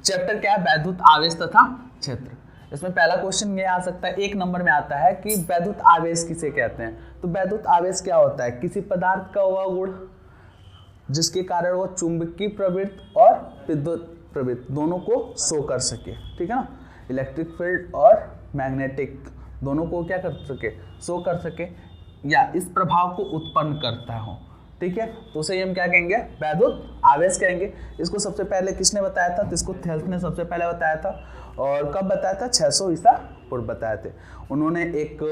Chapter क्या है, वैद्युत आवेश तथा क्षेत्र। इसमें पहला क्वेश्चन ये आ सकता है, 1 नंबर में आता है कि वैद्युत आवेश किसे कहते हैं। तो वैद्युत आवेश क्या होता है, किसी पदार्थ का वह गुण जिसके कारण वो चुंबकीय प्रवृत्ति और विद्युत प्रवृत्ति दोनों को शो कर सके, ठीक है ना। इलेक्ट्रिक फील्ड और मैग्नेटिक दोनों को क्या कर सके, शो कर सके, या इस प्रभाव को उत्पन्न करता हो, ठीक है। तो उसे हम क्या कहेंगे, वैद्युत आवेश कहेंगे। इसको सबसे पहले किसने बताया था, तो इसको थेल्स ने सबसे पहले बताया था। और कब बताया था, 600 ईसा पूर्व बताए थे। उन्होंने एक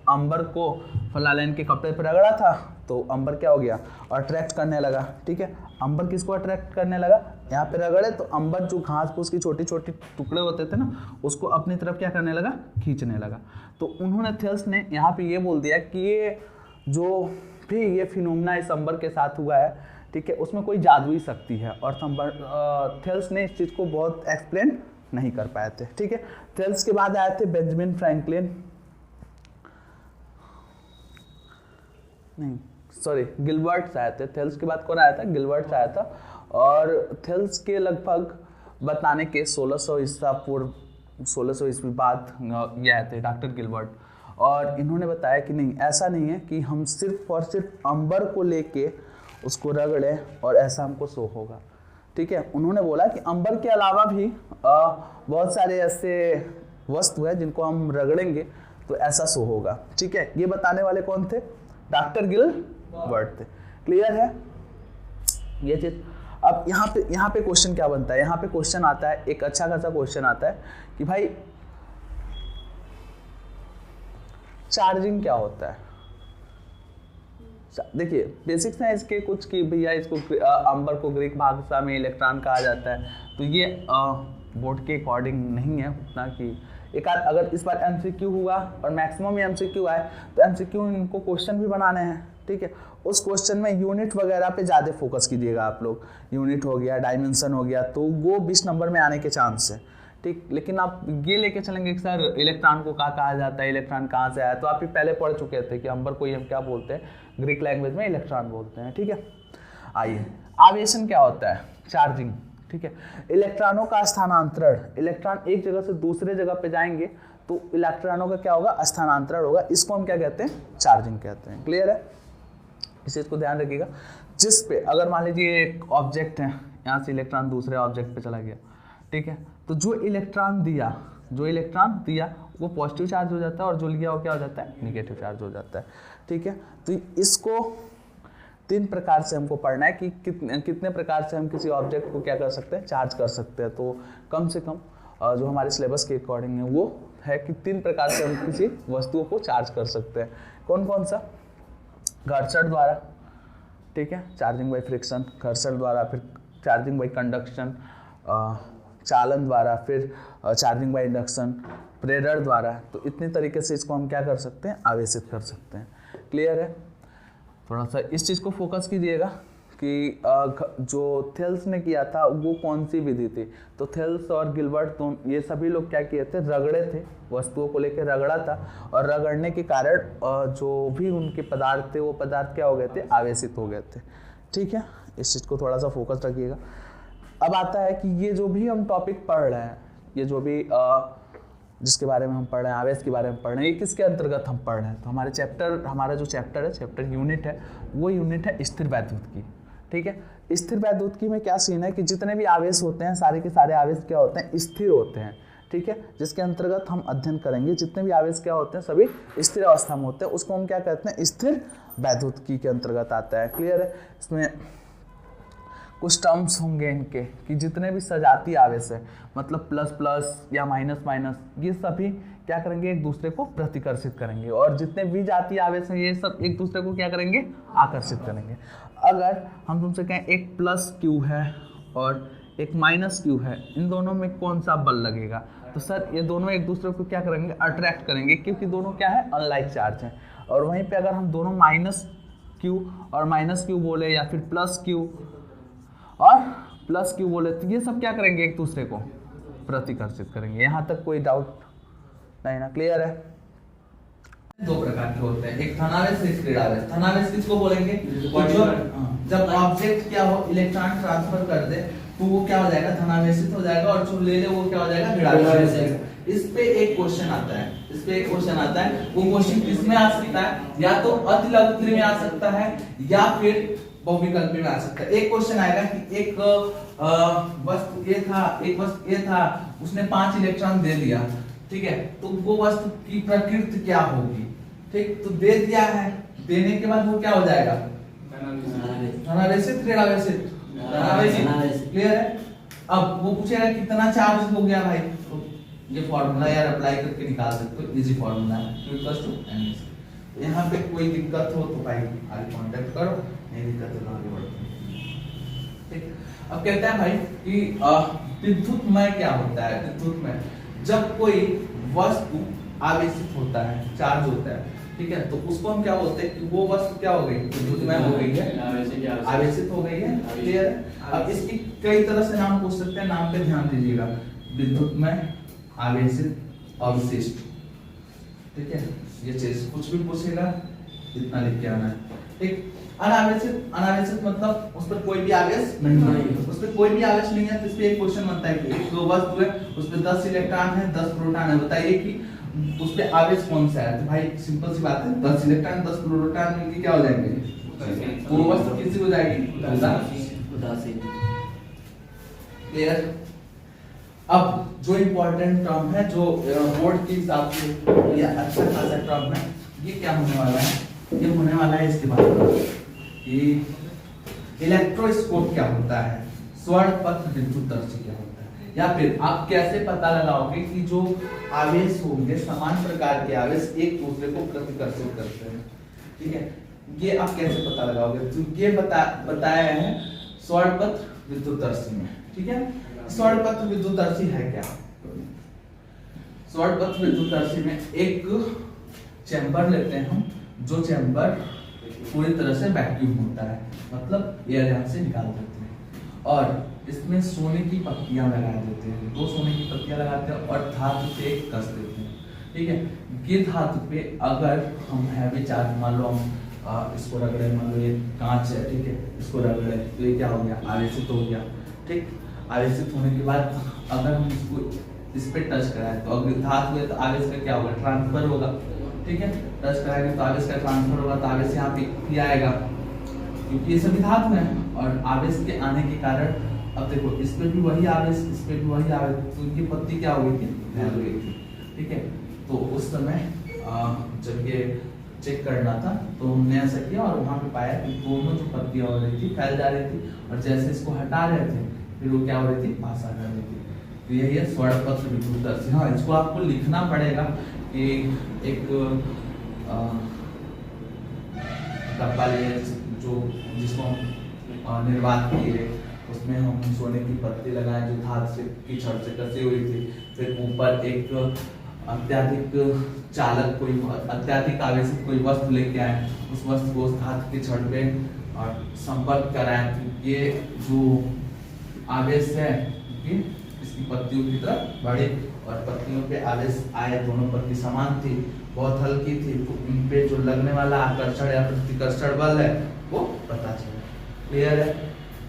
अंबर को फलालेन के कपड़े पर रगड़ा था, तो अंबर क्या हो गया, अट्रैक्ट करने लगा, ठीक है। अंबर किसको अट्रैक्ट करने लगा, यहाँ पे रगड़े तो अंबर जो घास फूस की छोटी छोटी टुकड़े होते थे ना, उसको अपनी तरफ क्या करने लगा, खींचने लगा। तो उन्होंने थेल्स ने यहाँ पे ये बोल दिया कि ये जो भी ये फिनोमेना इस अंबर के साथ हुआ है, ठीक है, उसमें कोई जादुई शक्ति है। और थेल्स ने इस चीज़ को बहुत एक्सप्लेन नहीं कर पाए थे, ठीक है। थेल्स के बाद आए थे बेंजामिन फ्रैंकलिन, नहीं सॉरी गिलबर्ट्स आए थे। थेल्स के बाद कौन आया था, गिलबर्ट्स आया था। और थेल्स के लगभग बताने के 1600 ईसा पूर्व 1600 ईस्वी बाद ये आए थे डॉक्टर गिलबर्ट। और इन्होंने बताया कि नहीं, ऐसा नहीं है कि हम सिर्फ और सिर्फ अंबर को लेके उसको रगड़ें और ऐसा हमको शो होगा, ठीक है। उन्होंने बोला कि अंबर के अलावा भी बहुत सारे ऐसे वस्तु है जिनको हम रगड़ेंगे तो ऐसा शो होगा, ठीक है। ये बताने वाले कौन थे, डॉक्टर गिलबर्ट थे। क्लियर है ये चीज। अब यहाँ पे क्वेश्चन क्या बनता है, यहाँ पे क्वेश्चन आता है, एक अच्छा खासा क्वेश्चन आता है कि भाई चार्जिंग क्या होता है। देखिए बेसिक्स हैं इसके कुछ कि भैया इसको अंबर को ग्रीक भाषा में इलेक्ट्रॉन कहा जाता है। तो ये बोर्ड के अकॉर्डिंग नहीं है उतना कि एक आध, अगर इस बार एमसीक्यू हुआ और मैक्सिमम एमसीक्यू आए तो एमसीक्यू इनको क्वेश्चन भी बनाने हैं, ठीक है। उस क्वेश्चन में यूनिट वगैरह पे ज़्यादा फोकस कीजिएगा आप लोग। यूनिट हो गया, डायमेंशन हो गया, तो वो 20 नंबर में आने के चांस है, ठीक। लेकिन आप ये लेके चलेंगे कि सर इलेक्ट्रॉन को क्या कहा जाता है, इलेक्ट्रॉन कहाँ से आया, तो आप ही पहले पढ़ चुके थे कि अंबर को हम क्या बोलते हैं, ग्रीक लैंग्वेज में इलेक्ट्रॉन बोलते हैं, ठीक है। आइए, आवेशन क्या होता है, चार्जिंग, ठीक है। इलेक्ट्रॉनों का स्थानांतरण, इलेक्ट्रॉन एक जगह से दूसरे जगह पे जाएंगे तो इलेक्ट्रॉनों का क्या होगा, स्थानांतरण होगा। इसको हम क्या कहते हैं, चार्जिंग कहते हैं। क्लियर है, इस चीज को ध्यान रखिएगा। जिस पे अगर मान लीजिए एक ऑब्जेक्ट है, यहाँ से इलेक्ट्रॉन दूसरे ऑब्जेक्ट पे चला गया, ठीक है, तो जो इलेक्ट्रॉन दिया वो पॉजिटिव चार्ज हो जाता है और जो लिया वो क्या हो जाता है, निगेटिव चार्ज हो जाता है, ठीक है। तो इसको 3 प्रकार से हमको पढ़ना है कि कितने प्रकार से हम किसी ऑब्जेक्ट को क्या कर सकते हैं, चार्ज कर सकते हैं। तो कम से कम जो हमारे सिलेबस के अकॉर्डिंग है वो है कि 3 प्रकार से हम किसी वस्तुओं को चार्ज कर सकते हैं। कौन कौन सा, घर्षण द्वारा, ठीक है, चार्जिंग बाई फ्रिक्शन, घर्षण द्वारा, फिर चार्जिंग बाई कंडक्शन, चालन द्वारा, फिर चार्जिंग बाई इंडक्शन, प्रेरण द्वारा। तो इतने तरीके से इसको हम क्या कर सकते हैं, आवेशित कर सकते हैं। क्लियर है, थोड़ा सा इस चीज़ को फोकस कीजिएगा कि जो थेल्स ने किया था वो कौन सी विधि थी। तो थेल्स और गिलबर्ट तो ये सभी लोग क्या किए थे, रगड़े थे, वस्तुओं को लेकर रगड़ा था, और रगड़ने के कारण जो भी उनके पदार्थ थे वो पदार्थ क्या हो गए थे, आवेशित हो गए थे, ठीक है। इस चीज़ को थोड़ा सा फोकस रखिएगा। अब आता है कि ये जो भी हम टॉपिक पढ़ रहे हैं, ये जो भी जिसके बारे में हम पढ़ रहे हैं, आवेश के बारे में पढ़ रहे हैं, ये किसके अंतर्गत हम पढ़ रहे हैं। तो हमारा जो चैप्टर है, चैप्टर यूनिट है, वो यूनिट है स्थिर वैद्युत की, ठीक है। स्थिर वैद्युत की में क्या सीन है कि जितने भी आवेश होते हैं सारे के सारे आवेश क्या होते हैं, स्थिर होते हैं, ठीक है। जिसके अंतर्गत हम अध्ययन करेंगे जितने भी आवेश क्या होते हैं सभी स्थिर अवस्था में होते हैं, उसको हम क्या कहते हैं, स्थिर वैद्युत की के अंतर्गत आता है। क्लियर है, इसमें कुछ टर्म्स होंगे इनके कि जितने भी सजातीय आवेश है, मतलब प्लस प्लस या माइनस माइनस, ये सभी क्या करेंगे, एक दूसरे को प्रतिकर्षित करेंगे, और जितने भी जातीय आवेश हैं ये सब एक दूसरे को क्या करेंगे, आकर्षित करेंगे। अगर हम तुमसे कहें एक प्लस क्यू है और एक माइनस क्यू है, इन दोनों में कौन सा बल लगेगा, तो सर ये दोनों एक दूसरे को क्या करेंगे, अट्रैक्ट करेंगे, क्योंकि दोनों क्या है, अनलाइक चार्ज हैं। और वहीं पे अगर हम दोनों माइनस क्यू और माइनस क्यू बोले या फिर प्लस क्यू और प्लस क्यू बोले, तो ये सब क्या करेंगे, एक दूसरे को प्रतिकर्षित करेंगे। यहाँ तक कोई डाउट नहीं ना, क्लियर है। 2 प्रकार के होते हैं, एक धनावेश और स्थिर आवेश। धनावेश किसको बोलेंगे, जब ऑब्जेक्ट क्या हो, इलेक्ट्रॉन ट्रांसफर कर दे तो वो क्या हो जाएगा, धनावेशित हो जाएगा, और जो ले ले वो क्या हो जाएगा, ऋणावेशित। इस पे एक क्वेश्चन आता है, इस पे एक क्वेश्चन आता है, वो क्वेश्चन किसमें आ सकता है, या तो अति लघुत्तरी में आ सकता है या फिर बहुविकल्पी में आ सकता है। एक क्वेश्चन आएगा कि एक वस्तु ए था, एक वस्तु ए था, उसने 5 इलेक्ट्रॉन दे दिया, ठीक है, तो वो वस्तु की प्रकृति क्या होगी, ठीक, तो दे दिया है, देने के बाद वो क्या हो जाएगा, धनावेशित ऋणावेशित, धनावेशित, क्लियर है। अब वो पूछेगा कितना चार्ज हो गया भाई, तो ये फॉर्मूला यार अप्लाई करके निकाल सकते हो, इजी फॉर्मूला है, Q = mc। यहाँ पे कोई दिक्कत हो तो भाई आगे कांटेक्ट करो, नहीं दिक्कत तो आगे बढ़ो, ठीक। अब कहता है भाई कि विद्युतमय क्या होता है, विद्युतमय जब कोई वस्तु आवेशित होता है, चार्ज होता है, ठीक है, तो उसको हम क्या बोलते हैं कि वो वस्तु क्या हो गई, विद्युतमय हो गई है, आवेशित हो गई है, क्लियर है। अब इसकी कई तरह से नाम पूछ सकते हैं, नाम पे ध्यान दीजिएगा, विद्युतमय, आवेशित, अवशिष्ट, ठीक है, ये चीज कुछ भी पूछेगा इतना लिख के आना है, ठीक। अनावेशित, अनावेशित मतलब उस पर कोई भी आवेश नहीं है, उस पर कोई भी आवेश नहीं है, तो इस पे एक क्वेश्चन बनता है कि एक वस्तु है, उस पे 10 इलेक्ट्रॉन है, 10 प्रोटॉन है, बताइए कि उस पे आवेश कौन सा है, तो भाई सिंपल सी बात है, 10 इलेक्ट्रॉन 10 प्रोटॉन मिलके क्या हो जाएंगे, वो वस्तु किससे हो जाएगी, उदासीन, क्लियर। अब जो इंपॉर्टेंट टर्म है, जो बोर्ड के हिसाब से ये अच्छा खासा टर्म है, ये क्या होने वाला है, ये होने वाला है इसके बाद कि इलेक्ट्रोस्कोप क्या होता है, स्वर्णपत्र विद्युतदर्शी क्या होता है, या फिर आप कैसे पता लगाओगे कि जो आवेश होंगे, समान प्रकार के आवेश एक दूसरे को प्रतिकर्षित करते हैं, ठीक है, ये आप कैसे पता लगाओगे, तो ये बताया है स्वर्णपत्र विद्युतदर्शी में, ठीक है। स्वर्णपत्र विद्युतदर्शी है क्या, स्वर्णपत्र विद्युतदर्शी में एक चैम्बर लेते हैं हम, जो चैम्बर पूरी तरह से वैक्यूम होता है, मतलब एयर यहाँ से निकाल देते हैं, और इसमें सोने की पत्तियां लगा देते हैं, 2 सोने की पत्तियां लगाते हैं और धातु से कस देते हैं, ठीक है। ये धातु पे अगर हम हैवी चार्ज, मान लो हम इसको रख रहे हैं, मान लो ये कांच है, ठीक है, इसको रख रहे हैं, तो ये क्या हो गया, आवेशित हो गया, ठीक। आवेशित होने के बाद अगर हम इसको इस पे टच कराएं, तो अगर धातु है तो आवेश का क्या होगा, ट्रांसफर होगा, ठीक है, टच कराएंगे तो आवेश का ट्रांसफर होगा, तो आवेश यहाँ पे आएगा, क्योंकि ये सभी धातु है, और आवेश के आने के कारण, अब देखो इस पे भी वही आवेश, इस पे भी वही आवेश, तो उनकी पत्ती क्या हो गई थी, फैल गई थी, ठीक है। तो उस समय जब ये चेक करना था तो हमने ऐसा किया और वहाँ पे पाया कि दोनों जो पत्तियां हो रही थी फैल जा रही थी, और जैसे इसको हटा रहे थे फिर वो क्या हो रही थी, पास आ जा रही थी। तो यही है स्वर्णपत्र विद्युतदर्शी। हाँ, इसको आपको लिखना पड़ेगा कि एक डब्बा लिए जो जिसको हम निर्वात किए, उसमें हम सोने की पत्ती लगाए जो धातु से की छड़ से कसी हुई थी, फिर ऊपर एक अत्यधिक चालक कोई अत्यधिक आवेशित कोई वस्तु लेके आए, उस वस्तु को उस धातु के छड़ पे और संपर्क कराए, तो ये जो आवेश है कि इसकी पत्तियों की तरफ बढ़े, और पत्तियों पे आवेश आए, दोनों पत्ती समान थी, बहुत हल्की थी, तो इन पे जो लगने वाला आकर्षण या प्रतिकर्षण बल है वो पता चला। क्लियर है?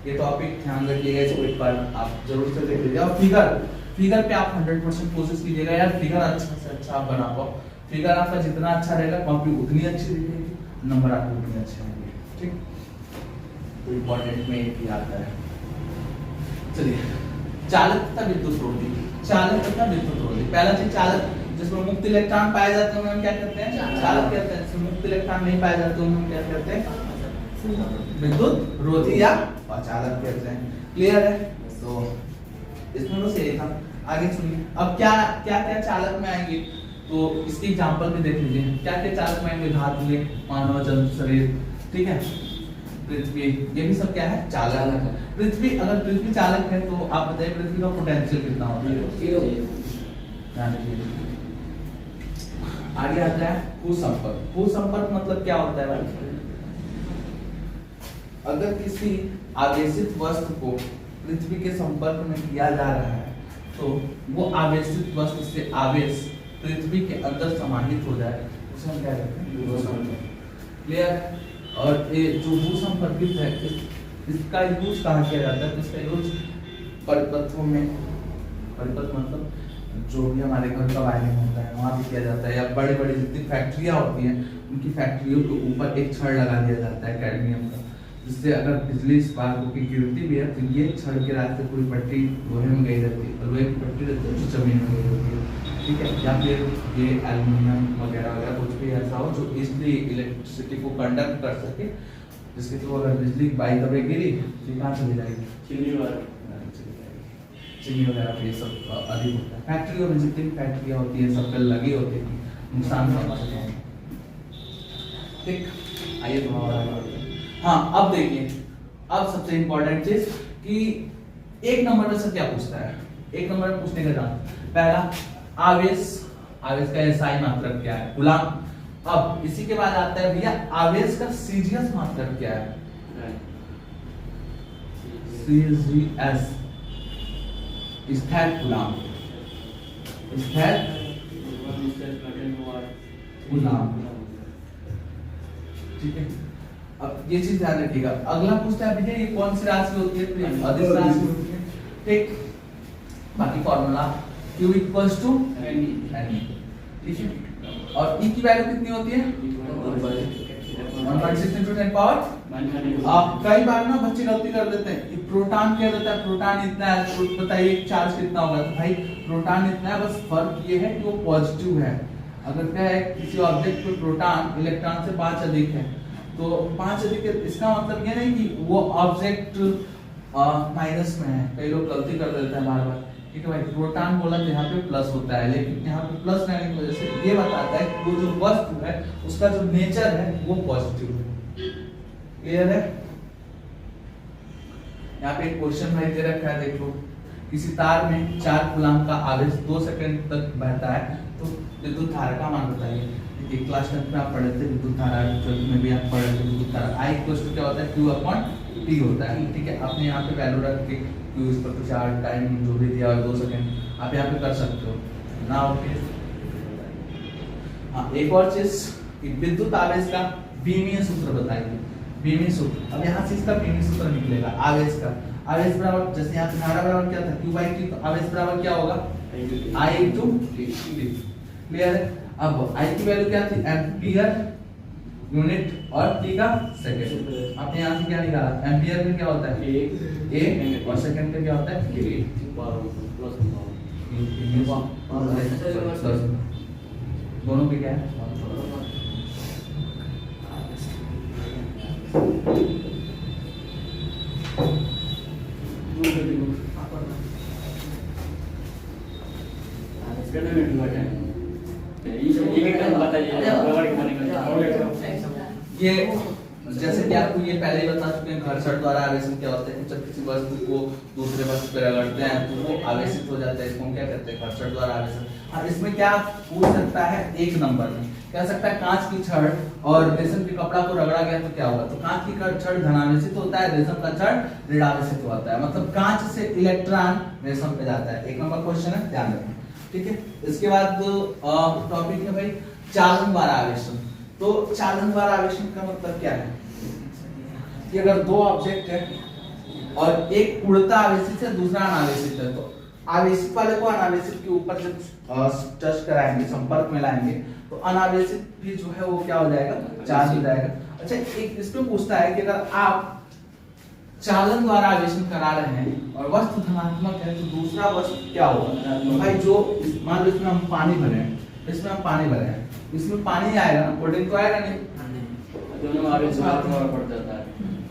ये टॉपिक ध्यान रखिएगा, इसको एक बार आप जरूर से देख लीजिए। और फिगर पे आप 100% कोशिश कीजिएगा यार, फिगर अच्छा से अच्छा आप बना पाओ। फिगर आपका जितना अच्छा रहेगा कॉपी उतनी अच्छी दिखेगी, नंबर आपको उतने अच्छे आएंगे। ठीक, तो इंपॉर्टेंट में एक ही आता है। चलिए, चालक तथा विद्युत रोधी। चालक तथा विद्युत रोधी, पहला चीज चालक, जिसमें मुक्त इलेक्ट्रॉन पाए जाते हैं हम क्या कहते हैं, चालक कहते हैं। जिसमें मुक्त इलेक्ट्रॉन नहीं पाए जाते हम क्या कहते हैं, विद्युत रोधी या अचालक कहते हैं। क्लियर है? तो इसमें बस यही था। आगे सुनिए, अब क्या क्या क्या चालक में आएंगे, तो इसके एग्जांपल भी देख लीजिए। क्या क्या चालक में आएंगे, धातु, मानव जंतु शरीर, ठीक है, पृथ्वी, ये भी सब क्या है, चालक है। पृथ्वी, अगर पृथ्वी चालक है तो आप बताइए पृथ्वी का पोटेंशियल कितना होता है। आगे आता है भूसंपर्क। भूसंपर्क मतलब क्या होता है भाई, अगर किसी आवेशित वस्तु को पृथ्वी के संपर्क में किया जा रहा है तो वो आवेशित वस्तु से आवेश पृथ्वी के अंदर समाहित हो जाए, उसे हम क्या कहते हैं, भूसंपर्क। क्लियर? और ये जो भूसंपर्कित है, इसका यूज कहाँ किया जाता है, तो इसका यूज परिपथों में, परिपथ मतलब जो भी हमारे घर का वायरिंग होता है वहाँ भी किया जाता है, या बड़े बड़े जितनी फैक्ट्रियाँ होती हैं उनकी फैक्ट्रियों के ऊपर एक छड़ लगा दिया जाता है कैडमियम का, जिससे अगर बिजली स्पार्क होकर गिरती भी है तो ये छड़ के रास्ते पूरी पट्टी लोहे में गई रहती है, लोहे की पट्टी रहती है जो जमीन में गई रहती है, ठीक है। या फिर ये एल्युमिनियम वगैरह वगैरह कुछ भी ऐसा हो जो इजली इलेक्ट्रिसिटी को कंडक्ट कर सके, जिसके थ्रू अगर बिजली बाई दबे गिरी तो कहाँ चली जाएगी, चीनी वगैरह पे सब अधिक होता है। फैक्ट्रियों में जितनी फैक्ट्रियाँ होती है सब पे लगी होती है, नुकसान पहुंच सकते हैं। ठीक, आइए थोड़ा हाँ अब देखिए, अब सबसे इम्पोर्टेंट चीज कि एक नंबर में से क्या पूछता है, एक नंबर में पूछने का जान पहला आवेश, आवेश का एसआई मात्रक क्या है, कूलम। अब इसी के बाद आता है भैया आवेश का सीजीएस मात्रक क्या है, सीजीएस स्थैतिक कूलम, स्थैतिक कूलम, ठीक है। अब ये चीज ध्यान रखिएगा। अगला पूछता है भैया ये कौन सी राशि होती है, अदिश राशि होती है, ठीक। बाकी formula Q equals to N, ठीक है। और E की वैल्यू कितनी होती है 1.6 into 10 पावर। आप कई बार ना बच्चे गलती कर देते हैं, ये प्रोटॉन कह देता है, प्रोटॉन इतना है तो बताइए चार्ज कितना होगा, तो भाई प्रोटॉन इतना है, बस फर्क ये है कि वो पॉजिटिव है। अगर क्या है किसी ऑब्जेक्ट पे प्रोटॉन इलेक्ट्रॉन से 5 अधिक है तो 5 अधिक, इसका मतलब ये नहीं कि वो ऑब्जेक्ट माइनस में है, कई लोग गलती कर देते हैं बार बार, ठीक है भाई। प्रोटॉन बोला तो यहाँ पे प्लस होता है, लेकिन यहाँ पे प्लस रहने की वजह से ये बताता है कि वो जो वस्तु है उसका जो नेचर है वो पॉजिटिव है। क्लियर है? यहाँ पे एक क्वेश्चन भाई दे रखा है, देखो किसी तार में 4 कूलम का आवेश 2 सेकंड तक बहता है तो विद्युत धारा का मान बताइए। देखिए क्लास 10 में आप पढ़े थे विद्युत धारा, 12 में भी आप पढ़े थे विद्युत धारा। I इक्वल टू क्या होता है, Q/T होता है, ठीक है। आपने यहाँ पे वैल्यू रख के Q इस पर कुछ टाइम जो भी दिया है 2 सेकंड आप यहाँ पे कर सकते हो ना। ओके हाँ, एक और चीज विद्युत आवेश का बीमीय सूत्र बताइए। बीमीय सूत्र, अब यहाँ से इसका बीमीय सूत्र निकलेगा आवेश का। आवेश बराबर, जैसे यहाँ पे धारा बराबर क्या था Q/T, तो आवेश बराबर क्या होगा I/T। क्लियर है? अब I की वैल्यू क्या थी, एम्पियर यूनिट और T का सेकंड। आपने यहाँ से क्या निकाला, एम्पियर में क्या होता है A और सेकंड में क्या होता है K। दोनों पे क्या है ये, जैसे कि आपको ये पहले ही बता चुके हैं घर्षण द्वारा आवेशन क्या होता है। जब किसी वस्तु को दूसरे वस्तु पर रगड़ते हैं तो वो आवेशित हो जाता है, इसको हम क्या कहते हैं घर्षण द्वारा आवेशन। हाँ, इसमें क्या पूछ सकता है, एक नंबर में कह सकता है कांच की छड़ और रेशम के कपड़ा को रगड़ा गया तो क्या होगा, तो कांच की छड़ धनावेशित होता है, रेशम का छड़ ऋणावेशित होता है, मतलब कांच से इलेक्ट्रॉन रेशम पे जाता है। एक नंबर क्वेश्चन है, ध्यान रखें, ठीक है। इसके बाद टॉपिक है भाई चालन द्वारा आवेशन। तो चालन द्वारा आवेशन का मतलब क्या है कि अगर दो ऑब्जेक्ट है और एक पूर्णतः आवेशित है दूसरा अनावेशित है, तो आवेशित वाले को अनावेशित के ऊपर जब टच कराएंगे, संपर्क में लाएंगे, तो अनावेशित भी जो है वो क्या हो जाएगा, चार्ज हो जाएगा। अच्छा, एक इसमें पूछता है कि अगर आप चालन द्वारा आवेशन करा रहे हैं और वस्तु धनात्मक है तो दूसरा वस्तु क्या होगा, तो भाई जो मान लो इसमें हम पानी भरे हैं, इसमें हम पानी भरे हैं, इसमें पानी आएगा ना, कोल्ड तो आएगा नहीं, दोनों में आवेश पड़ जाता है।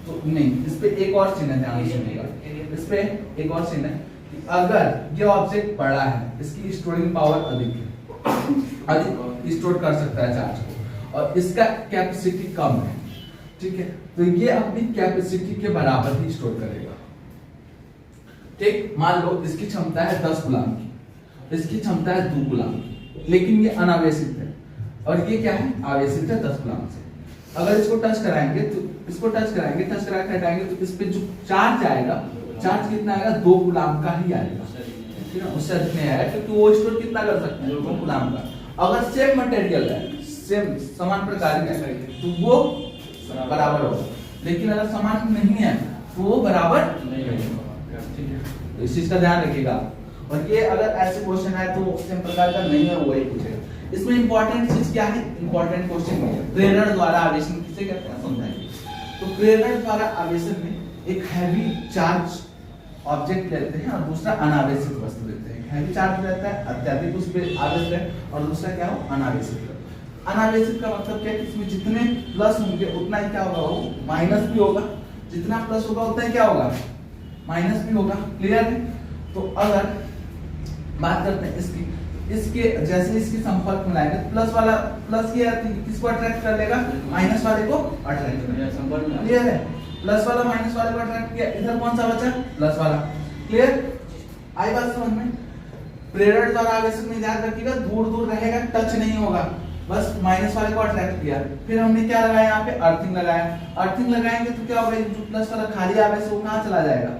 तो नहीं, इस पे एक और चिन्ह है, ध्यान सुनिएगा, इस पे एक और चिन्ह है कि अगर ये ऑब्जेक्ट बड़ा है, इसकी स्टोरिंग पावर अधिक है, अधिक स्टोर कर सकता है चार्ज को, और इसका कैपेसिटी कम है, ठीक है, तो ये अपनी कैपेसिटी के बराबर ही स्टोर करेगा। ठीक, मान लो इसकी क्षमता है 10 कूलम की, इसकी क्षमता है 2 कूलम की, लेकिन ये अनावेशित है और ये क्या है, आवेशित है 10 कूलम से। अगर इसको टच कराएंगे तो इसको टच कराएंगे, टच करा के हटाएंगे तो इस पे जो चार्ज आएगा, चार्ज कितना आएगा, 2 कूलम का ही आएगा, ठीक है, उससे अधिक नहीं आएगा, क्योंकि वो स्टोर कितना कर सकते हैं, 2 कूलम का। अगर सेम मटेरियल है, सेम समान प्रकार है, तो वो बराबर होगा, लेकिन अगर समान नहीं है तो वो बराबर नहीं होगा, ठीक है। तो इस चीज का ध्यान रखिएगा। और ये अगर ऐसे क्वेश्चन है तो सेम प्रकार का नहीं है वही पूछेगा। इसमें इंपॉर्टेंट चीज क्या है, इंपॉर्टेंट क्वेश्चन प्रेरण द्वारा आवेशन किसे कहते हैं समझाएंगे। तो प्रेरण द्वारा आवेशन में एक हैवी चार्ज ऑब्जेक्ट लेते हैं और दूसरा अनावेशित वस्तु लेते हैं। हैवी चार्ज रहता है, अत्यधिक उस पे आवेश है, और दूसरा क्या हो, अनावेशित। अनावेशित का मतलब क्या है कि इसमें जितने प्लस होंगे उतना ही क्या होगा, वो माइनस भी होगा, जितना प्लस होगा उतना ही क्या होगा, माइनस भी होगा। क्लियर है। तो अगर बात करते हैं इसके जैसे इसके संपर्क में लाएंगे, प्लस वाला प्लस ये किसको अट्रैक्ट कर लेगा, माइनस वाले को अट्रैक्ट करेगा। संपर्क में क्लियर है। प्लस वाला माइनस वाले को अट्रैक्ट किया, इधर कौन सा बचा, प्लस वाला। क्लियर, आई बात समझ में। प्रेरण द्वारा आवेशन में ध्यान रखिएगा, दूर दूर रहेगा, टच नहीं होगा, बस माइनस वाले को अट्रैक्ट किया। फिर हमने क्या लगाया, यहाँ पे अर्थिंग लगाया। अर्थिंग लगाएंगे तो क्या होगा, जो प्लस वाला खाली आवेश वो कहाँ चला जाएगा,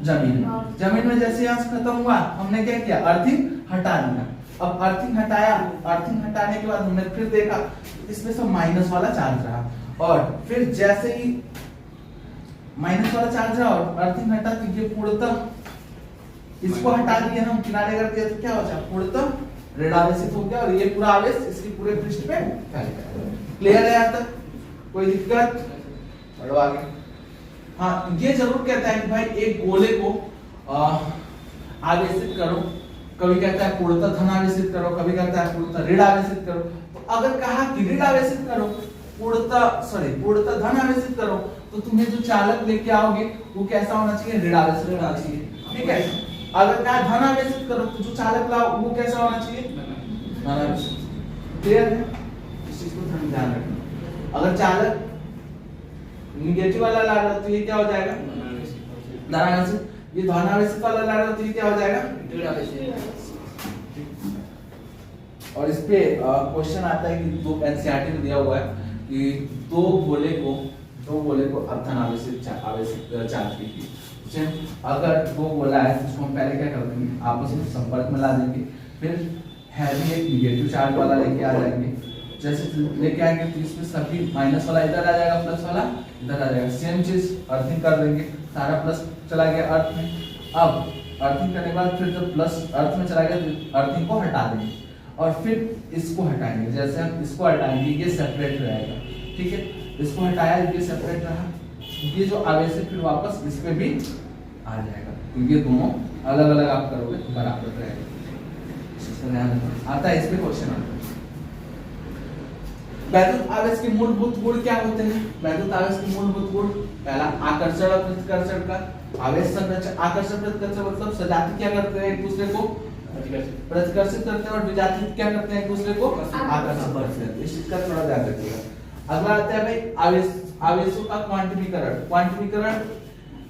जमीन में। जमीन में जैसे यहाँ से खत्म हुआ, हमने क्या किया, अर्थिंग हटा दिया। अब अर्थिंग हटाया, अर्थिंग हटाने के बाद हमने फिर देखा इसमें सब माइनस वाला चार्ज रहा, और फिर जैसे ही माइनस वाला चार्ज रहा और अर्थिंग हटा तो ये पूर्णतः इसको हटा दिया, हम किनारे कर दिया, तो क्या बचा, पूर्णतः ऋण आवेशित हो गया और ये पूरा आवेश इसके पूरे पृष्ठ पे फैल गया। क्लियर है यहाँ तक, कोई दिक्कत, बढ़ो आगे। हाँ, ये जरूर कहता है कि भाई एक गोले को आवेशित करो, कभी कहता है पूर्णतः धन आवेशित करो, कभी कहता है पूर्णतः ऋण आवेशित करो। तो अगर कहा कि ऋण आवेशित करो, पूर्णतः धन आवेशित करो, तो तुम्हें जो चालक लेके आओगे वो कैसा होना चाहिए, ऋण आवेशित होना चाहिए। ठीक है। अगर कहा धन आवेशित करो तो जो चालक लाओ वो कैसा होना चाहिए, धन आवेशित। क्लियर है, इस चीज को ध्यान रखना। अगर चालक निगेटिव वाला ला रहा तो ये क्या हो जाएगा, धन आवेशित। ये धन आवेशित वाला ला रहा तो ये क्या हो जाएगा, ऋण आवेशित। और इस पे क्वेश्चन आता है कि दो एनसीईआरटी में दिया हुआ है कि दो गोले को धन आवेशित चार्ज कीजिए। अगर दो गोला है तो हम पहले क्या कर देंगे, आपस में संपर्क में ला देंगे, फिर हैवी एक निगेटिव चार्ज वाला लेके आ जाएंगे। जैसे लेके आएंगे तो इसमें सभी माइनस वाला इधर आ जाएगा, प्लस वाला इधर आ जाएगा। सेम चीज अर्थिंग कर देंगे, सारा प्लस चला गया अर्थ में। अब अर्थिंग करने के बाद फिर जब प्लस अर्थ में चला गया तो अर्थिंग को हटा देंगे और फिर इसको हटाएंगे। जैसे हम इसको हटाएंगे ये सेपरेट रहेगा, ठीक है। इसको हटाया, ये सेपरेट रहा, ये जो आवेश है फिर वापस इस पे भी आ जाएगा। तो ये दोनों अलग अलग आप करोगे तो बराबर रहेगा। आता है इस पे क्वेश्चन आता है। वैद्युत आवेश के मूलभूत गुण क्या होते हैं। वैद्युत आवेश के मूलभूत गुण, पहला आकर्षण और प्रतिकर्षण का आवेश संरचना। आकर्षण प्रतिकर्षण मतलब सजाती क्या करते हैं, एक दूसरे को प्रतिकर्षित करते हैं, और विजातीय क्या करते हैं, एक दूसरे को आकर्षित करते हैं। इस चीज का थोड़ा ध्यान रखिएगा। अगला आता है भाई आवेशों का क्वांटमीकरण। क्वांटमीकरण,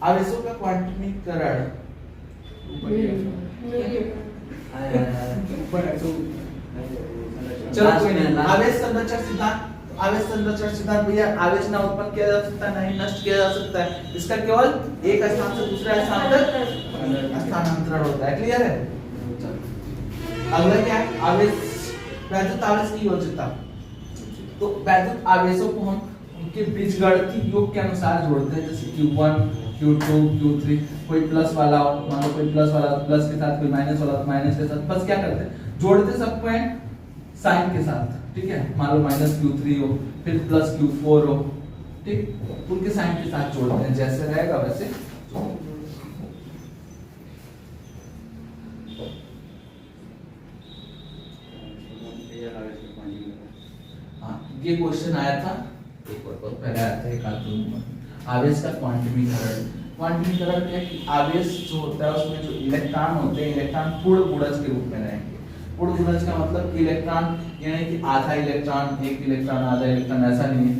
आवेशों का क्वांटमीकरण। चलो आवेश संरक्षण सिद्धांत। आवेश संरक्षण सिद्धांत भैया, आवेश ना उत्पन्न किया जा सकता, ना ही नष्ट किया जा सकता है। इसका केवल एक स्थान से दूसरे स्थान तक स्थानांतरण होता है। क्लियर है। अगला क्या है, आवेश, वैद्युत आवेश की योज्यता। तो वैद्युत आवेशों को हम उनके बीजगणितीय योग के अनुसार जोड़ते हैं, जैसे Q1, Q2, Q3। कोई प्लस वाला हो, मान लो कोई प्लस वाला, प्लस के साथ, कोई माइनस वाला माइनस के साथ, बस क्या करते हैं, जोड़ते सबको हैं साइन के साथ। ठीक है, मान लो माइनस Q3 हो, फिर प्लस Q4 हो, ठीक, उनके साइन के साथ जोड़ते हैं, जैसे रहेगा वैसे। ये क्वेश्चन आया था एक और पहले आया था, एक आवेश का क्वांटमीकरण। क्वांटमीकरण क्या है कि आवेश जो होता है उसमें जो इलेक्ट्रॉन होते हैं, इलेक्ट्रॉन पूर्ण गुणज के रूप में रहेंगे। पूर्ण गुणज का मतलब कि इलेक्ट्रॉन यानी कि आधा इलेक्ट्रॉन, एक इलेक्ट्रॉन, आधा इलेक्ट्रॉन, ऐसा नहीं है।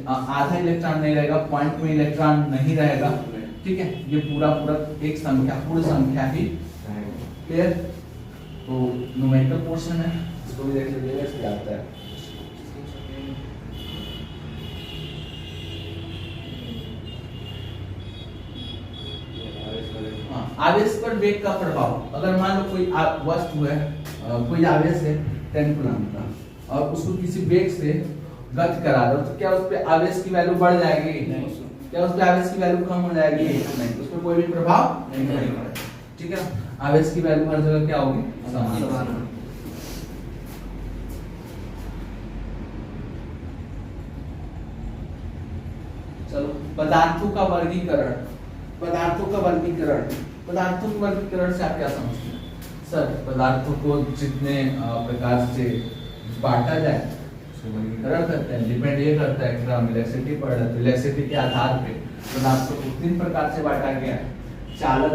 आधा इलेक्ट्रॉन नहीं रहेगा, पॉइंट में इलेक्ट्रॉन नहीं रहेगा, ठीक है। ये पूरा एक संख्या, पूर्ण संख्या ही रहेगा। क्लियर। तो न्यूमेरिकल पोर्शन है, इसको भी देख लीजिएगा, इसमें आता है। आवेश पर वेग का प्रभाव। अगर मान लो कोई वस्तु है, कोई आवेश है 10 कूलम का, और उसको किसी वेग से गति करा दो, तो क्या उस पे आवेश की वैल्यू बढ़ जाएगी? नहीं। क्या उस पे आवेश की वैल्यू कम हो जाएगी? नहीं। उस पे कोई भी प्रभाव नहीं पड़ेगा। ठीक है, आवेश की वैल्यू हर जगह क्या होगी, समान। चलो पदार्थों का वर्गीकरण, पदार्थों का वर्गीकरण, पदार्थों के वर्गीकरण से आप क्या समझते हैं? सर पदार्थों को जितने प्रकार से बांटा जाए उसको वर्गीकरण करते हैं, डिपेंड ये करता है कि हम इलेक्ट्रिसिटी पढ़ रहे हैं, इलेक्ट्रिसिटी के आधार पे पदार्थों को 3 प्रकार से बांटा गया है, चालक,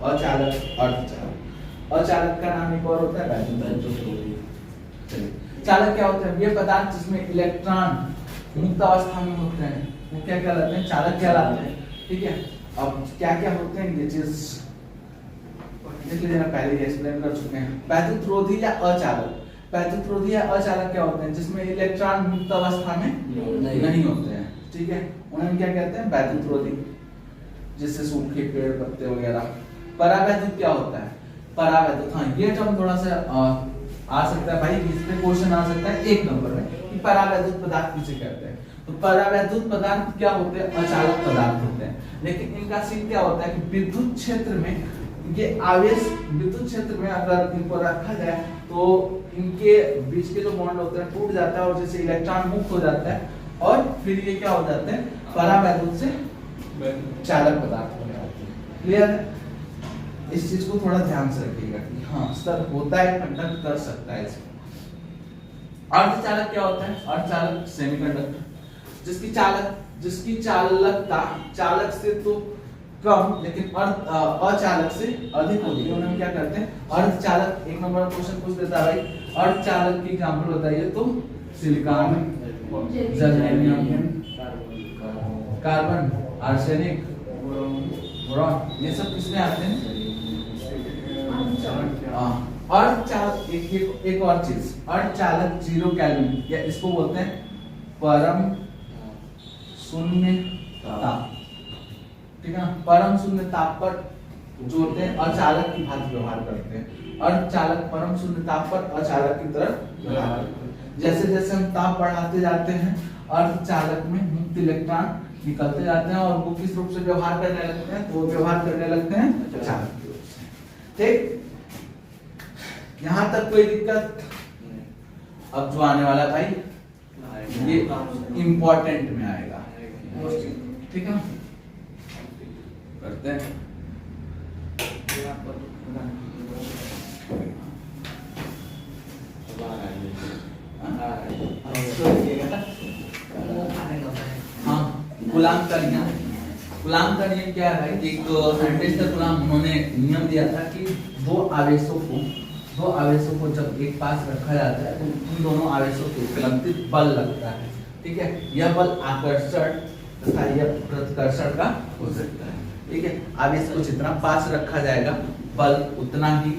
अचालक, अर्धचालक। अचालक का नाम एक और होता है चलिए, चालक क्या होता है? ये पदार्थ जिसमें इलेक्ट्रॉन मुक्त अवस्था में होते हैं वो क्या कहलाते हैं? चालक कहलाते हैं। ठीक है, अब क्या क्या होते हैं ये चीज देख लीजिए, पहले ही एक्सप्लेन कर चुके हैं। वैद्युतरोधी या अचालक, वैद्युतरोधी या अचालक क्या होते हैं? जिसमें इलेक्ट्रॉन मुक्त अवस्था में नहीं होते हैं। ठीक है, उन्हें क्या कहते हैं? वैद्युतरोधी, जिससे सूखे पेड़ पत्ते वगैरह। परावैद्युत क्या होता है? परावैद्युत, हाँ ये टर्म थोड़ा सा आ सकता है भाई, इसमें क्वेश्चन आ सकता है 1 नंबर में कि परावैद्युत पदार्थ किसे कहते हैं। तो परावैद्युत पदार्थ क्या होते हैं? अचालक पदार्थ होते हैं। लेकिन इनका सीन क्या होता है कि विद्युत क्षेत्र में ये आवेश, विद्युत क्षेत्र में अगर इनको रखा जाए तो इनके बीच के जो बॉन्ड होते हैं टूट जाता है और जैसे इलेक्ट्रॉन मुक्त हो जाता है और फिर ये क्या हो जाते हैं? परावैद्युत से चालक पदार्थ बन जाते हैं। क्लियर है? इस चीज को थोड़ा ध्यान से रखिएगा कि हाँ सर होता है, कंडक्ट कर सकता है इसको। अर्धचालक क्या होता है? अर्धचालक सेमीकंडक्टर, जिसकी चालकता चालक से तो कम लेकिन अचालक से अधिक होती है, उन्हें क्या करते हैं? अर्धचालक। 1 नंबर क्वेश्चन पूछ देता है भाई, अर्धचालक की एग्जांपल बताइए तो silicon, germanium, carbon, arsenic, boron, ये सब किसमें आते हैं? अर्धचालक। एक और चीज, अर्धचालक 0 केल्विन या इसको बोलते हैं परम शून्य ताप। ठीक है ना, परम शून्य ताप पर जो होते हैं अचालक की भांति व्यवहार करते हैं। अर्धचालक परम शून्य ताप पर अचालक की तरह व्यवहार करते हैं। जैसे जैसे हम ताप बढ़ाते जाते हैं अर्धचालक में मुक्त इलेक्ट्रॉन निकलते जाते हैं और वो किस रूप से व्यवहार करने लगते हैं? तो व्यवहार करने लगते हैं चालक के रूप से। ठीक, यहाँ तक कोई दिक्कत? अब जो आने वाला भाई ये इंपॉर्टेंट में आएगा। ठीक है, करते हैं। हाँ, कूलाम का नियम। कूलाम का नियम क्या है भाई? एक साइंटिस्ट कूलाम, उन्होंने नियम दिया था कि दो आवेशों को जब एक पास रखा जाता है तो उन दोनों आवेशों के संबंधित बल लगता है। ठीक है, यह बल आकर्षण तथा यह प्रतिकर्षण का हो सकता है। ठीक है, आवेश को जितना पास रखा जाएगा बल उतना ही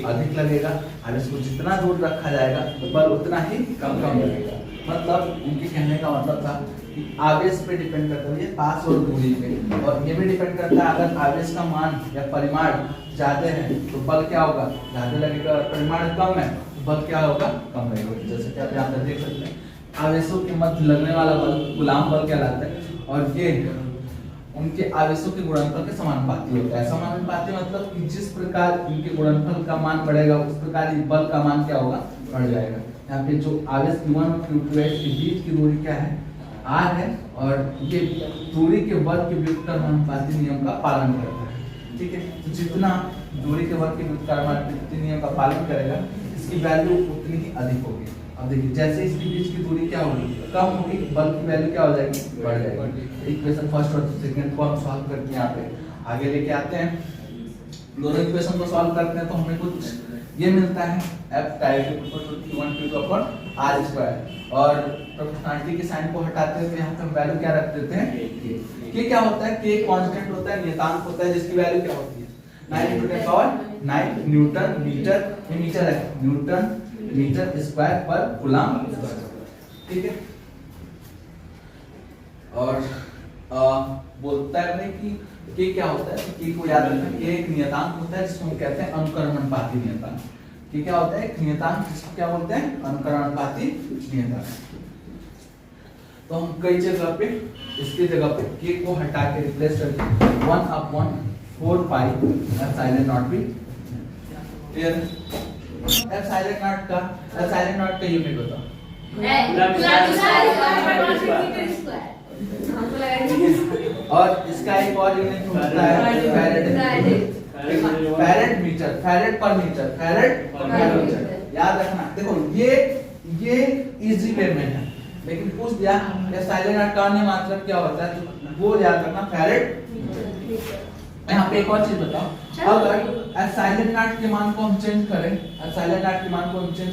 अधिक लगेगा, आवेश को जितना दूर रखा जाएगा तो बल उतना ही कम लगेगा। मतलब उनके कहने का मतलब था कि आवेश पे डिपेंड करता है, ये पास और दूरी पे, और ये भी डिपेंड करता है अगर आवेश का मान या परिमाण ज्यादा है तो बल क्या होगा? ज्यादा लगेगा। और परिमाण कम है तो बल क्या होगा? कम लगेगा। जैसे कि आप यहाँ पर देख सकते हैं, आवेशों के मध्य लगने वाला बल कूलाम बल कहलाता है और ये उनके आवेशों के गुणनफल के समानुपाती होता है। समानुपाती मतलब कि जिस प्रकार इनके गुणनफल का मान बढ़ेगा उस प्रकार बल का मान क्या होगा? बढ़ जाएगा। यहाँ पे जो आवेश Q1 और Q2 है इसके बीच की दूरी क्या है? R है और ये दूरी के वर्ग के व्युत्क्रमानुपाती नियम का पालन करता है। ठीक है, तो जितना दूरी के वर्ग के व्युत्क्रमानुपाती नियम का पालन करेगा इसकी वैल्यू उतनी ही अधिक होगी। अब देखिए जैसे इसके बीच की दूरी क्या होगी? कम होगी, बल की वैल्यू क्या हो जाएगी? बढ़ जाएगी। इक्वेशन फर्स्ट और सेकंड को हम सॉल्व करके यहाँ पे आगे लेके आते हैं। दोनों इक्वेशन को सॉल्व करते हैं तो हमें कुछ ये मिलता है F directly equal to Q1 Q2 upon R square, और प्रोपोर्शनलिटी के साइन को हटाते हैं तो यहाँ पे हम वैल्यू क्या रख देते हैं? K क्या होता है? K कांस्टेंट होता है, नियतांक होता है जिसकी वैल्यू क्या होती है? 9 × 10⁹ न्यूटन मीटर, ये मीटर है, न्यूटन मीटर स्क्वायर पर कूलाम। ठीक है, और बोलता है कि K क्या होता है? K को याद रखना, K एक नियतांक होता है जिसको हम कहते हैं अनुकरणपाती नियतांक। K क्या होता है? एक नियतांक जिसको क्या बोलते हैं? अनुकरणपाती नियतांक। तो हम कई जगह पे इसकी जगह पे K को हटा के रिप्लेस करके 1/4 4 पाई एप्सिलॉन नॉट भी। क्लियर? एप्सिलॉन नॉट का यूनिट बताओ। और इसका एक और यूनिट होता है फैरेड मीटर, फैरेड पर मीटर। याद रखना। देखो ये इजी वे में है, लेकिन पूछ दिया एप्सिलॉन नॉट का अन्य मात्रक क्या होता है, तो वो याद रखना फैरेड। यहाँ पे एक और चीज बताओ, अगर एप्सिलॉन नॉट के मान को हम चेंज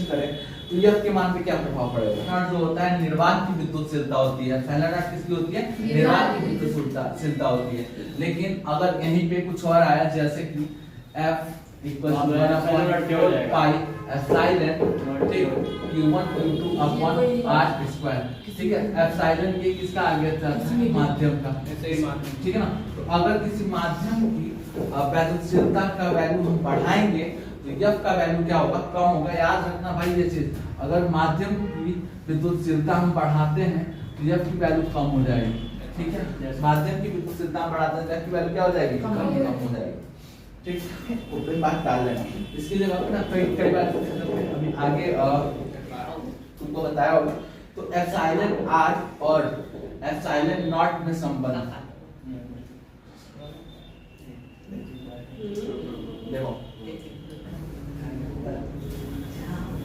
करें तो F के मान पे क्या प्रभाव पड़ेगा। नॉट जो होता है निर्वात की विद्युतशीलता होती है, एप्सिलॉन नॉट किसकी होती है, निर्वात की विद्युतशीलता होती है। लेकिन अगर यहीं पे कुछ और आया, जैसे कि F equal to 1/4 pi epsilon Q1 Q2 upon R square, ठीक है। एप्सिलॉन ये किसका आ गया था, माध्यम का, ठीक है ना। तो अगर किसी माध्यम की विद्युतशीलता का वैल्यू हम बढ़ाएंगे तो F का वैल्यू क्या होगा, कम होगा। याद रखना भाई ये चीज, अगर माध्यम की विद्युतशीलता हम बढ़ाते हैं तो F की वैल्यू कम हो जाएगी, ठीक है। माध्यम की विद्युतशीलता बढ़ाते हैं तो F की वैल्यू क्या हो जाएगी, कम हो जाएगी, ठीक। ऊपर बात डाल लेना। इसके लिए ना कई बार अभी आगे तुमको बताया होगा। तो एप्सिलॉन R और एप्सिलॉन नॉट में संबंध, देखो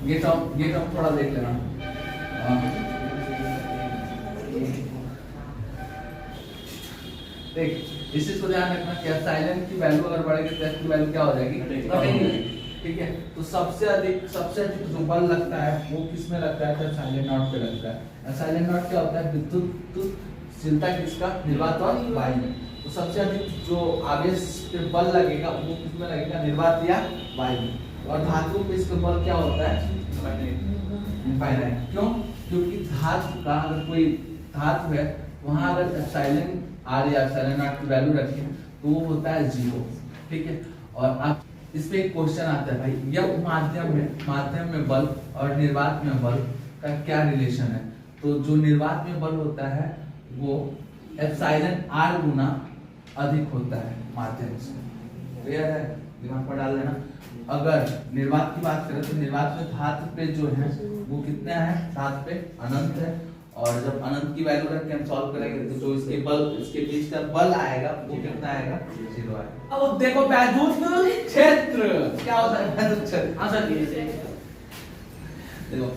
ये टर्म थोड़ा देख लेना। देख इस चीज को ध्यान रखना कि एप्सिलॉन की वैल्यू अगर बढ़ेगी तो F की वैल्यू क्या हो जाएगी, घटेगी, ठीक है। तो सबसे अधिक जो बल लगता है वो किस में लगता है, तो एप्सिलॉन नॉट पे लगता है। एप्सिलॉन नॉट क्या होता है, विद्युतशीलता किसका, निर्वात और वायु में। तो सबसे अधिक जो आवेश पे बल लगेगा वो किसमें लगेगा, निर्वात या वायु में। और धातु पे इसका बल क्या होता है, इनफाइनाइट। क्यों, क्योंकि धातु का अगर कोई धातु है वहां अगर एप्सिलॉन R या एप्सिलॉन नॉट की वैल्यू रखें तो वो होता है 0, ठीक है। और आप इस पे एक क्वेश्चन आता है भाई, यह माध्यम में बल और निर्वात में बल का क्या रिलेशन है। तो जो निर्वात में बल होता है वो एप्सिलॉन R गुना अधिक होता है माध्यम से। क्लियर है, दिमाग पर डाल देना। अगर निर्वात की बात करें तो निर्वात में धातु पे जो है वो कितना है, धातु पे अनंत है। और जब अनंत की वैल्यू रख के हम सॉल्व करेंगे तो जो इसके बीच का बल आएगा वो कितना आएगा, 0 आएगा। अब देखो वैद्युत क्षेत्र क्या होता है, वैद्युत क्षेत्र। हाँ सर, देखो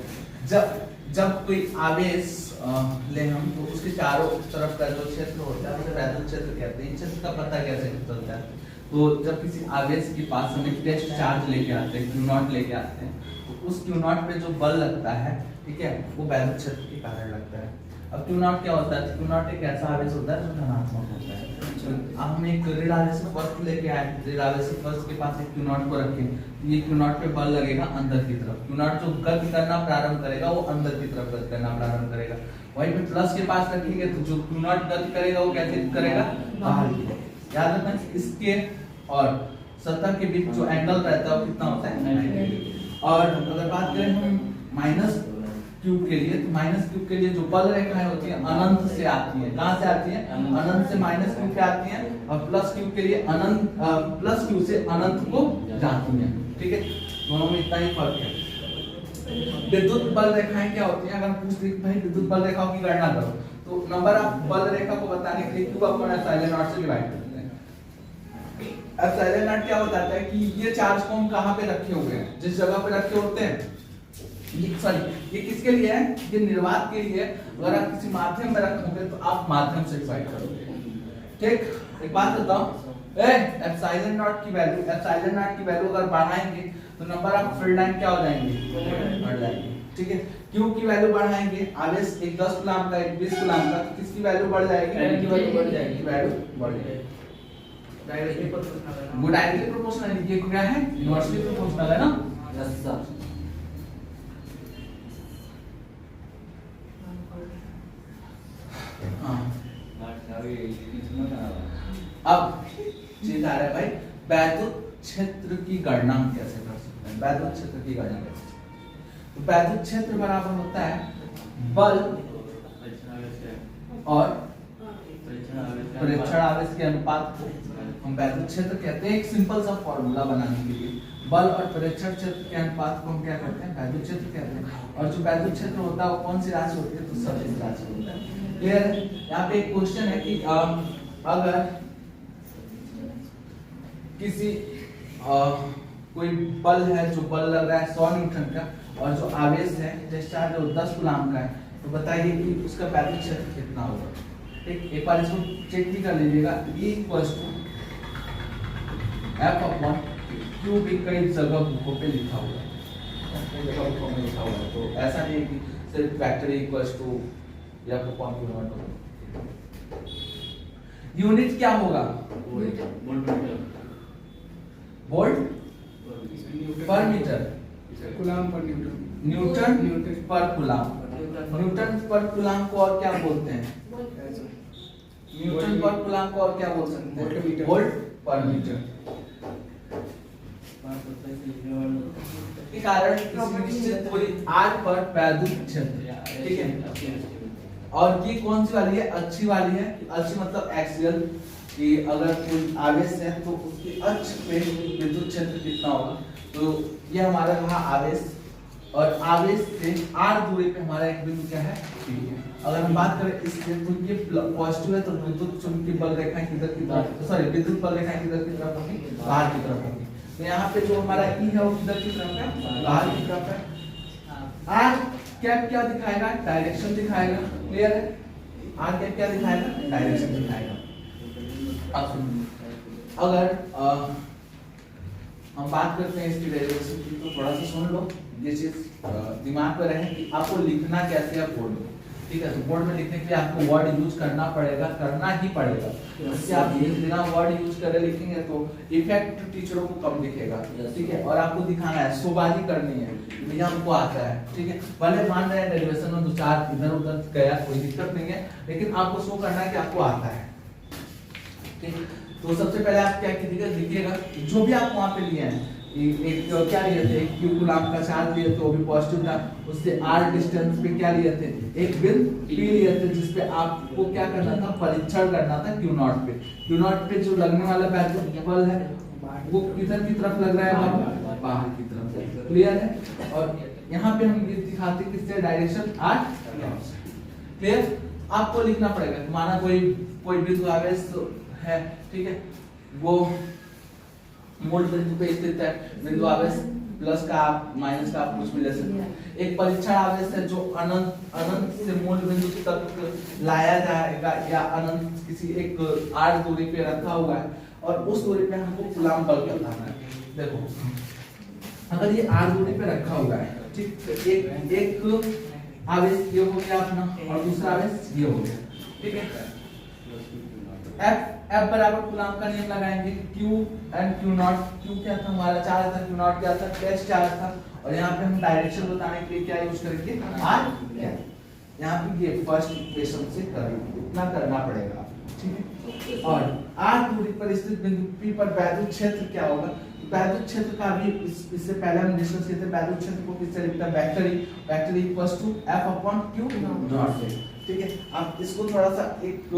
जब कोई आवेश ले हम तो उसके चारों तरफ का जो क्षेत्र होता है उसे वैद्युत क्षेत्र कहते हैं। क्षेत्र का पता कैसे चलता है, तो जब किसी आवेश के पास हम एक टेस्ट चार्ज लेके आते हैं, Q0 लेके आते हैं, तो उस Q0 पे जो बल लगता है, ठीक है, वो वैद्युत क्षेत्र के कारण लगता है। अब Q0 क्या होता है, Q0 एक ऐसा आवेश होता है जो धनात्मक होता है। अब हम एक ऋण आवेश वस्तु लेके आए, ऋण आवेश वस्तु के पास एक Q0 को रखें, ये Q0 पे बल लगेगा अंदर की तरफ। Q0 जो गति करना प्रारंभ करेगा वो अंदर की तरफ गति करना प्रारंभ करेगा। वहीं पे प्लस के पास रखेंगे तो जो Q0 गति करेगा वो कैसे करेगा, बाहर की तरफ। याद रखना इसके और सतह के बीच जो एंगल रहता है वो कितना होता है, 90 डिग्री। और अगर बात करें हम माइनस क्यूब के लिए, तो माइनस क्यूब के लिए जो बल रेखाएं होती हैं अनंत से आती हैं। कहां से आती हैं, अनंत से माइनस क्यूब पे आती हैं। और प्लस क्यूब के लिए अनंत, प्लस क्यूब से अनंत को जाती हैं, ठीक है। दोनों में इतना ही फर्क है। विद्युत बल रेखाएं क्या होती हैं, अगर पूछ दे भाई विद्युत बल रेखाओं की गणना करो तो नंबर ऑफ बल रेखा को बताने के लिए क्यूब अपॉन एप्सिलॉन नॉट से डिवाइड करते हैं। एप्सिलॉन नॉट क्या बताता है कि ये चार्ज को हम कहां पे रखे हुए हैं, जिस जगह पे रखे होते हैं, ये किसके लिए है, ये निर्वात के लिए। अगर आप किसी माध्यम में रखोगे तो आप माध्यम से डिवाइड करोगे, ठीक। एक बात बताओ, एप्सिलॉन नॉट की वैल्यू अगर बढ़ाएंगे तो नंबर ऑफ फील्ड लाइन क्या हो जाएंगे, बढ़ जाएंगे, ठीक है। क्यू की वैल्यू बढ़ाएंगे, आवेश एक 10 कूलम का एक 20 कूलम का, तो किसकी वैल्यू बढ़ जाएगी, की वैल्यू बढ़ जाएगी, वैल्यू बढ़ जाएगी। डायरेक्टली प्रोपोर्शनल, ये क्या है, इनवर्सली प्रोपोर्शनल है ना। Yes sir. अब चीज आ रहा है भाई, वैद्युत क्षेत्र की गणना कैसे कर सकते हैं। वैद्युत क्षेत्र की गणना कैसे, तो वैद्युत क्षेत्र बराबर होता है बल और परीक्षण आवेश के अनुपात को हम वैद्युत क्षेत्र कहते हैं। एक सिंपल सा फॉर्मूला बनाने के लिए बल और प्रेक्षण क्षेत्र के अनुपात को हम क्या कहते हैं, वैद्युत क्षेत्र कहते हैं। और जो वैद्युत क्षेत्र होता है वो कौन सी राशि होती है, तो सदिश राशि होता है। क्लियर है। यहाँ पे एक क्वेश्चन है कि अगर किसी कोई बल है, जो बल लग रहा है 100 न्यूटन का, और जो आवेश है डिस्चार्ज है वो 10 कूलम का है, तो बताइए कि उसका वैद्युत क्षेत्र कितना होगा। ठीक, एक बार इसको चेक भी कर लीजिएगा। E = F/Q भी कई जगह बुकों पे लिखा हुआ है, कई जगह बुकों में लिखा हुआ है, तो ऐसा नहीं है कि सिर्फ वेक्टर = F/Q। यूनिट क्या होगा, वोल्ट पर मीटर, कूलम पर न्यूटन, न्यूटन पर कूलम। न्यूटन पर कूलम को और क्या बोलते हैं, न्यूटन पर कूलम को और क्या बोल सकते हैं, वोल्ट पर मीटर। के कारण किसी निश्चित दूरी r पर वैद्युत क्षेत्र, ठीक है। और ये कौन सी वाली है, अक्षीय वाली है। अक्षीय मतलब एक्सियल, कि अगर कोई आवेश है तो उसके अक्ष पे विद्युत क्षेत्र कितना होगा। तो ये हमारा रहा आवेश, और आवेश से r दूरी पे हमारा एक बिंदु क्या है, P है। अगर हम बात करें इसके, तो ये पॉजिटिव है, तो विद्युत चुंबकीय बल रेखाएं किधर की तरफ, सॉरी विद्युत बल रेखाएं किधर की तरफ होगी, बाहर की तरफ होगी। तो यहाँ पे जो हमारा E है वो किधर की तरफ है, बाहर की तरफ है। R क्या दिखाएगा, डायरेक्शन दिखाएगा। क्लियर है। R क्या दिखाएगा, डायरेक्शन दिखाएगा। अब सुनिए, अगर हम बात करते हैं इसकी डेरिवेशन की, तो थोड़ा सा सुन लो, ये चीज दिमाग में रहे कि आपको लिखना कैसे है बोर्ड में। ठीक है, तो बोर्ड में लिखने के लिए आपको वर्ड यूज करना पड़ेगा, करना ही पड़ेगा। इससे आप बिना वर्ड यूज करे लिखेंगे तो इफेक्ट टीचरों को कम दिखेगा। ठीक है, और आपको दिखाना है, शोबाजी करनी है, भैया हमको आता है। ठीक है, भले मान रहे हैं डेरिवेशन में 2-4 इधर उधर गया, कोई दिक्कत नहीं है, लेकिन आपको शो करना है कि आपको आता है। ठीक, तो सबसे पहले आप क्या कीजिएगा, लिखिएगा जो भी आप वहां पे लिए हैं। एक क्या लिए थे, Q कूलम का चार्ज लिए थे, वो भी पॉजिटिव था। उससे R डिस्टेंस पे क्या लिए थे, एक बिंदु P लिए थे, जिसपे आपको क्या करना था, परीक्षण करना था Q0 पे। Q0 पे जो लगने वाला वैद्युत बल है वो किधर की तरफ लग रहा है, बाहर की तरफ। क्लियर है। और यहाँ पे हम ये दिखाते किससे, डायरेक्शन R। क्लियर। आपको लिखना पड़ेगा, माना कोई बिंदु आवेश है, ठीक है, वो मूल बिंदु पे स्थित है। बिंदु आवेश प्लस का माइनस का कुछ भी ले सकते हैं। एक परीक्षण आवेश है जो अनंत से मूल बिंदु तक लाया जाएगा, या अनंत किसी एक r दूरी पे रखा हुआ है, और उस दूरी पे हमको कूलम बल बताना है। देखो, अगर ये r दूरी पे रखा हुआ है, ठीक, एक आवेश ये हो गया अपना, और दूसरा आवेश ये हो गया। ठीक है, F बराबर कूलम का नियम लगाएंगे। Q एंड Q0, Q क्या था हमारा, चार्ज था, Q0 क्या था, टेस्ट चार्ज था। और यहाँ पे हम डायरेक्शन बताने के लिए क्या यूज करेंगे, R। यहाँ पे ये फर्स्ट इक्वेशन से करेंगे, इतना करना पड़ेगा। ठीक है, और R दूरी पर स्थित बिंदु P पर वैद्युत क्षेत्र क्या होगा। वैद्युत क्षेत्र का भी इससे पहले हम डिस्कस किए थे। वैद्युत क्षेत्र को किससे लिखते हैं, वेक्टर F/Q0। ठीक है, आप इसको थोड़ा सा एक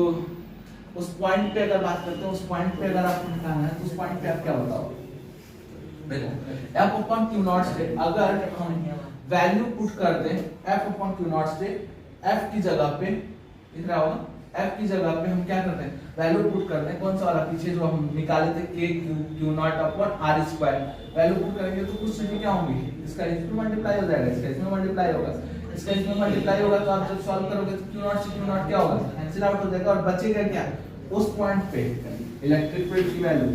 उस पॉइंट पे अगर बात करते हैं, उस पॉइंट पे अगर आपको निकालना है, तो उस पॉइंट पे आप क्या बताओगे, देखो F/Q0 से अगर हम वैल्यू पुट कर दें, F/Q0 से F की जगह पे दिख रहा होगा, F की जगह पे हम क्या करते हैं, वैल्यू पुट कर दें, कौन सा वाला पीछे जो हम निकाले थे, K/Q0/R²। वैल्यू पुट करेंगे तो कुछ चीजें क्या होंगी, इसका इसमें मल्टीप्लाई हो जाएगा, इसका इसमें मल्टीप्लाई होगा, इसका इसमें मल्टीप्लाई होगा। तो आप जब सॉल्व करोगे तो Q0 से Q0 क्या होगा, कैंसिल आउट हो जाएगा, और बचेगा क्या, उस पॉइंट पे इलेक्ट्रिक फील्ड की वैल्यू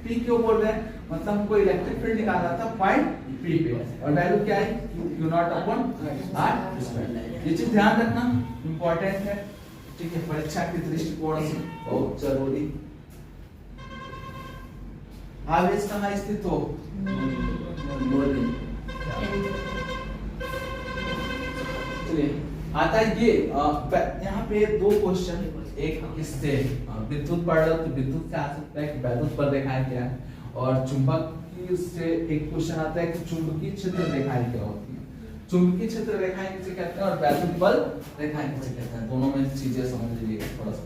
P क्यों बोल रहे हैं, मतलब हमको इलेक्ट्रिक फील्ड निकालना था पॉइंट P पे, और वैल्यू क्या है, Q0/R²। ये चीज ध्यान रखना, इंपॉर्टेंट है। ठीक है, परीक्षा के दृष्टिकोण से बहुत जरूरी। आवेश कहाँ स्थित हो, चलिए आता है ये यहाँ पे 2 क्वेश्चन, एक किससे विद्युत पढ़ लो, तो विद्युत से आ सकता है कि वैद्युत बल रेखाएं क्या है, और चुंबक से एक क्वेश्चन आता है कि चुंबकीय क्षेत्र रेखाएं क्या होती है। चुंबकीय क्षेत्र रेखाएं किसे कहते हैं, और वैद्युत बल रेखाएं किसे कहते हैं, दोनों में चीजें समझ लीजिएगा थोड़ा सा।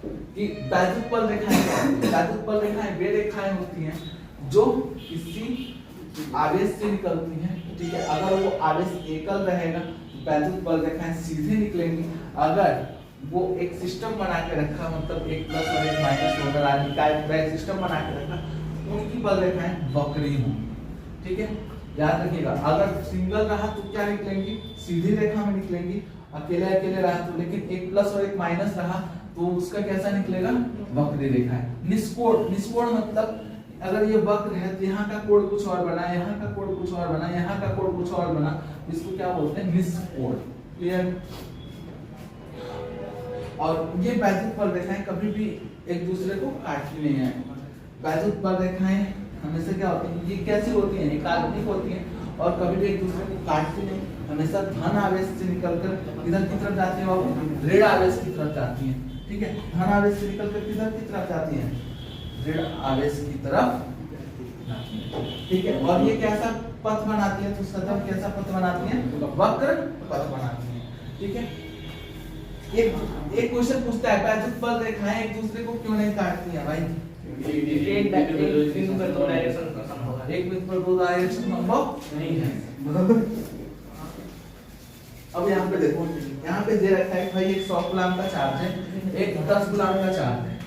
कि वैद्युतपल रेखाएं क्या होती हैं? वैद्युतपल रेखाएं वे रेखाएं होती हैं जो किसी आवेश से निकलती हैं, ठीक है। अगर वो आवेश एकल रहेगा तो वैद्युतपल रेखाएं सीधे निकलेंगी। अगर वो एक सिस्टम बना के रखा, मतलब एक प्लस और एक माइनस नोडल आदि का एक सिस्टम बना के रखा, उनकी बल रेखाएं वक्री होंगी, ठीक है। याद रखिएगा, अगर सिंगल रहा तो क्या निकलेंगी? सीधी रेखा में निकलेंगी। अकेले अकेले रहा तो, लेकिन एक प्लस और एक माइनस रहा तो उसका कैसा निकलेगा? वक्री रेखा है। निष्कोण, निष्कोण मतलब अगर ये वक्र है तो यहाँ का कोण कुछ और बना, यहाँ का कोण कुछ और बना, यहाँ का कोण कुछ और बना, इसको क्या बोलते हैं? निष्कोण। क्लियर? और ये वैद्युतपल रेखाएं कभी भी एक दूसरे को काटती नहीं है। वैद्युतपल रेखाएं हमेशा क्या होती हैं? ये कैसी होती हैं? काल्पनिक होती हैं और कभी भी एक दूसरे को काटती नहीं। हमेशा धन आवेश से निकलकर इधर की तरफ जाती है और ऋण आवेश की तरफ जाती हैं, ठीक है। धन आवेश से निकलकर किधर की तरफ जाती हैं? ऋण आवेश की तरफ, ठीक है। और ये कैसा पथ बनाती है? तो सतह कैसा पथ बनाती है? वक्र पथ बनाती है, ठीक है। एक क्वेश्चन पूछता है, वैद्युतपल रेखाएं एक दूसरे को क्यों नहीं काटती हैं भाई? एक बिंदु पर दो डायरेक्शन संभव है, एक बिंदु पर दो डायरेक्शन संभव नहीं है। अब यहाँ पे देखो, यहाँ पे दे रखा है भाई एक 100 कूलम का चार्ज है, एक 10 कूलम का चार्ज है।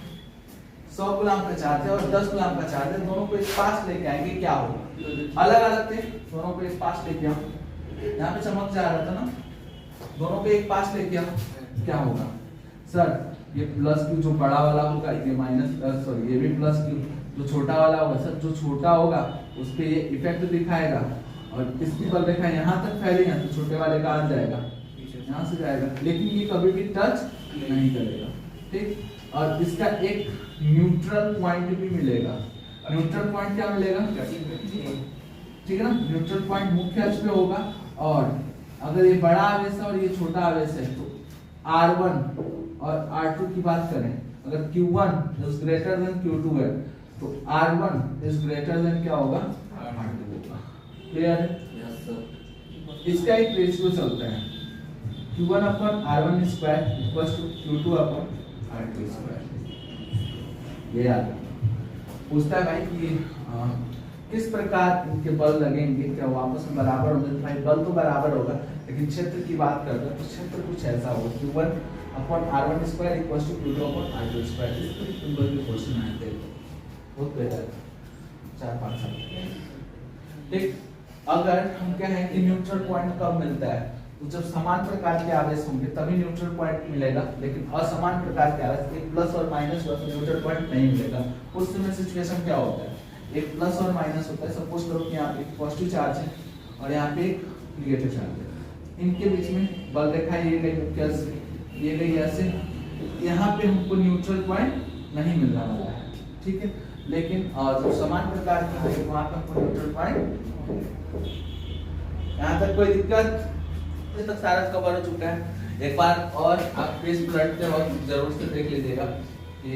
100 कूलम का चार्ज है और 10 कूलम का चार्ज है, दोनों को इस पास लेके आएंगे, क्या होगा? अलग अलग थे, दोनों को इस पास लेके आओ। यहाँ पे चमक जा रहा था ना, दोनों को एक पास लेके आओ, क्या होगा? सर ये प्लस क्यू जो बड़ा वाला होगा, ये माइनस, सॉरी ये भी प्लस क्यू जो छोटा वाला होगा। सर जो छोटा होगा उस पे ये इफेक्ट दिखाएगा और इसकी बल रेखा यहाँ तक फैलेगी तो छोटे वाले का आ जाएगा, यहाँ से जाएगा, लेकिन ये कभी भी टच नहीं करेगा, ठीक। और इसका एक न्यूट्रल पॉइंट भी मिलेगा। न्यूट्रल पॉइंट क्या मिलेगा? ठीक है ना, न्यूट्रल पॉइंट मुख्य अक्ष पे होगा। और अगर ये बड़ा आवेश है और ये छोटा आवेश है तो R1 और R2 की बात करें, अगर Q1 is greater than Q2 है तो R1 इज ग्रेटर देन क्या होगा? R2 होगा। क्लियर है? Yes sir. इसका एक रेशियो चलता है, Q1 upon R1 square equals to Q2 upon R2 square. ये याद रखना। पूछता है भाई कि किस प्रकार इनके बल लगेंगे, क्या वो आपस में बराबर होंगे? भाई बल तो बराबर होगा, लेकिन क्षेत्र की बात करते हैं तो क्षेत्र कुछ ऐसा होगा, Q1 upon R1 square equals to Q2 upon R2 square. इस पर सिंबल के क्वेश्चन आए थे, बहुत बेहतर 4-5 साल, ठीक। अगर हम कहें कि न्यूट्रल पॉइंट कब मिलता है, तो जब समान प्रकार के आवेश होंगे तभी न्यूट्रल पॉइंट मिलेगा, लेकिन असमान प्रकार के आवेश, एक प्लस और माइनस हुआ तो न्यूट्रल पॉइंट नहीं मिलेगा। उस समय सिचुएशन क्या होता है? एक प्लस और माइनस होता है। सपोज करो कि यहाँ पे एक पॉजिटिव चार्ज है और यहाँ पे एक नेगेटिव चार्ज है, इनके बीच में बल रेखा ये गई मुख्य से, ये गई ऐसे, यहाँ पे हमको न्यूट्रल पॉइंट नहीं मिलने वाला है, ठीक है। लेकिन जब समान प्रकार के होंगे वहाँ पे हमको न्यूट्रल पॉइंट, यहाँ तक कोई दिक्कत? इस तक सारा कवर हो चुका है। एक बार और आप पेज पलटते वक्त जरूर से देख लीजिएगा कि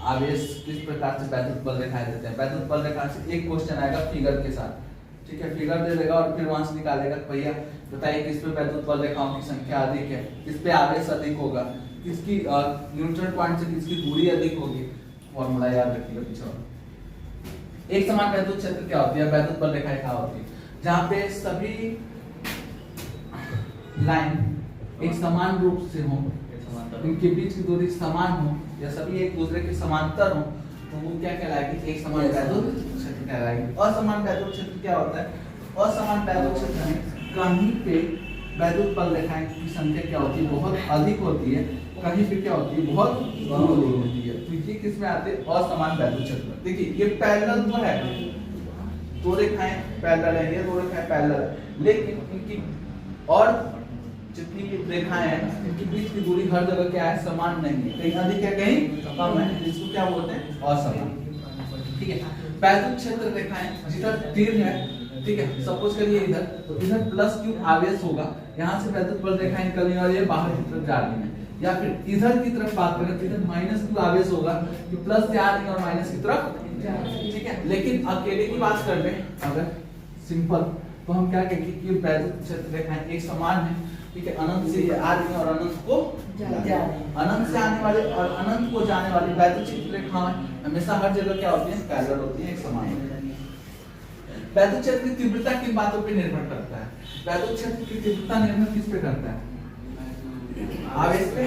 आवेश किस प्रकार से वैद्युतपल रेखाएं देते हैं। वैद्युतपल रेखा से एक क्वेश्चन आएगा फिगर के साथ, ठीक है। फिगर दे देगा और फिर वहां से निकालेगा भैया बताइए किस पे वैद्युतपल रेखाओं की संख्या अधिक है, किस पे आवेश अधिक होगा, किसकी न्यूट्रल पॉइंट से किसकी दूरी अधिक होगी। फॉर्मूला याद रखिएगा पीछे। एक समान वैद्युत क्षेत्र क्या होती है? वैद्युतपल रेखाएं क्या होती है? जहाँ पे सभी लाइन एक समान रूप से हो, इनके बीच की दूरी समान हो या सभी एक दूसरे के समांतर हो तो वो क्या कहलाएगी? एक समान वैद्युत क्षेत्र कहलाएगी। असमान वैद्युत क्षेत्र क्या होता है? असमान वैद्युत क्षेत्र में कहीं पे वैद्युतपल रेखाएं की संख्या क्या होती है? बहुत अधिक होती है, कहीं पे क्या होती है? बहुत दूर होती है। तो ये किस में आते हैं? असमान वैद्युत क्षेत्र। देखिए ये पैरेलल तो है, दो रेखाएं पैरेलल है, ये दो रेखाएं पैरेलल है, लेकिन इनकी और जितनी भी रेखाएं हैं इनके बीच की दूरी हर जगह क्या है? समान नहीं है, कहीं अधिक है कहीं कम है, इसको क्या बोलते हैं? असमान, ठीक है। वैद्युत क्षेत्र रेखाएं जिधर तीर है, ठीक है, सपोज करिए इधर, तो इधर प्लस क्यू आवेश होगा, यहाँ से वैद्युतपल रेखाएं निकलने और ये बाहर की तरफ जा रही है। या फिर इधर की तरफ बात करें तो इधर माइनस क्यू आवेश होगा कि प्लस से आ रही है और माइनस की तरफ, ठीक है। लेकिन अकेले की बात कर ले अगर सिंपल, तो हम क्या कहेंगे कि वैद्युत क्षेत्र रेखाएं एक समान है ठीक है, अनंत से ये आ रही है और अनंत को अनंत से आने वाले और अनंत को जाने वाली वैद्युत रेखाएं हमेशा हर जगह क्या होती है, पैरेलल होती है, एक समान होती है। वैद्युत क्षेत्र की तीव्रता किन बातों पे निर्भर करता है? वैद्युत क्षेत्र की तीव्रता निर्भर किस पे करता है? आवेश पे।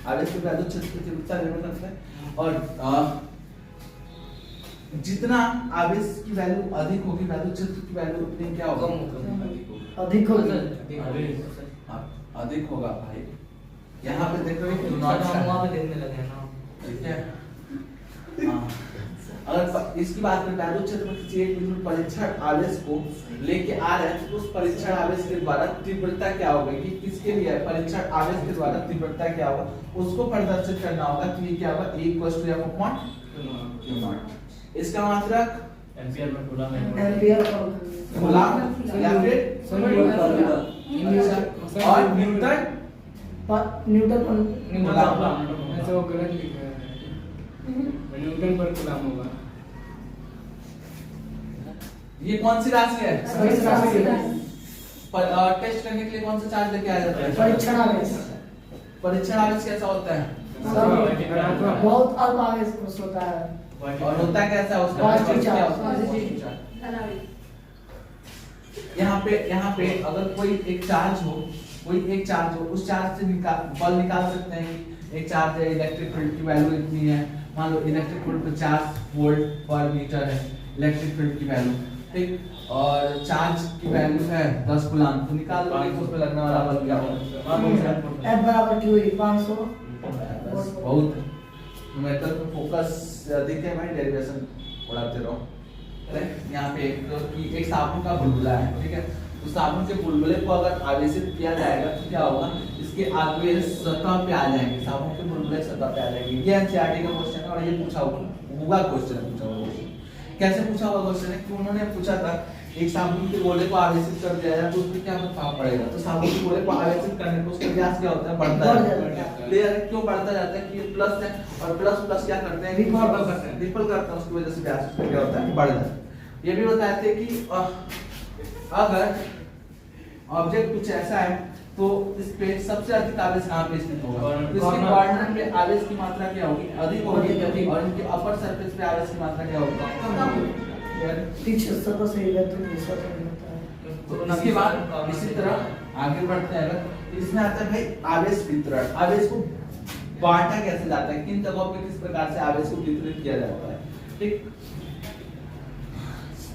आवेश पे वैद्युत क्षेत्र की तीव्रता निर्भर करता है। और जितना आवेश की वैल्यू अधिक होगी, वैद्युत क्षेत्र की वैल्यू उतनी क्या होगा, अधिक होगी। अधिक होगा भाई। यहाँ पे देख रहे हो नॉट वहां पे देखने लगे ना, ठीक है। अगर इसकी बात करें, वैद्युत क्षेत्र में किसी एक बिंदु परीक्षण आवेश को लेके आ रहे हैं तो उस परीक्षण आवेश के द्वारा तीव्रता क्या होगी, कि किसके लिए परीक्षण आवेश के द्वारा तीव्रता क्या होगा, उसको प्रदर्शित करना होगा। तो ये क्या होगा, E = F upon Q0। इसका मात्रक एम्पियर में कूलम या फिर और न्यूटन ऐसे वो गलत लिखा है, न्यूटन पर कूलम होगा। ये कौन सी राशि है? सदिश राशि है। टेस्ट करने के लिए कौन सा चार्ज लेके आया जाता है? परीक्षण आवेश। परीक्षण आवेश कैसा होता है? बहुत अल्प आवेश होता है और होता कैसा है उसका? पॉजिटिव क्या चार्ज। होता है? यहाँ पे अगर कोई एक चार्ज हो, उस चार्ज से बल निकाल सकते हैं कि एक चार्ज है, इलेक्ट्रिक फील्ड की वैल्यू इतनी है, मान लो इलेक्ट्रिक फील्ड 50 वोल्ट पर मीटर है इलेक्ट्रिक फील्ड की वैल्यू, ठीक, और चार्ज की वैल्यू है 10 कूलम, तो निकाल लो कि उसमें लगने वाला बल क्या होगा। F बराबर Q 500। बहुत मेथड पे फोकस अधिक है भाई, डेरिवेशन उड़ाते रहो। यहाँ पे एक साबुन का बुलबुला है, ठीक है, तो साबुन के बुलबुले को अगर आवेशित किया जाएगा तो क्या होगा, इसके आवेश सतह पे आ जाएंगे, साबुन के बुलबुले सतह पे आ जाएंगे। ये एनसीईआरटी का क्वेश्चन है और ये पूछा हुआ क्वेश्चन पूछा हुआ। कैसे पूछा हुआ क्वेश्चन है कि उन्होंने पूछा था एक साबुन के गोले को आवेशित कर दिया जाए तो उसमें क्या प्रभाव पड़ेगा, तो साबुन के गोले को आवेशित करने पर उसका व्यास क्या होता है, बढ़ता है। क्लियर है? क्यों बढ़ता जाता है कि ये प्लस है और प्लस प्लस क्या करते हैं, रिपल करते हैं, उसकी वजह से व्यास क्या होता है, बढ़ जाता है। ये भी बताते हैं कि अगर ऑब्जेक्ट कुछ ऐसा है तो इस पे सबसे अधिक आवेश कहाँ पे स्थित होगा, तो इसके क्वाड्रेंट पे आवेश की मात्रा क्या होगी, अधिक होगी, और इनके अपर सरफेस पे आवेश की मात्रा क्या होगी, सतह से इलेक्ट्रिक दिशा में होता है। तो इसके बाद इसी तरह आगे बढ़ते हैं। अगर इसमें आता है भाई आवेश वितरण, आवेश को बांटा कैसे जाता है, किन जगहों पे किस प्रकार से आवेश को वितरित किया जाता है, ठीक।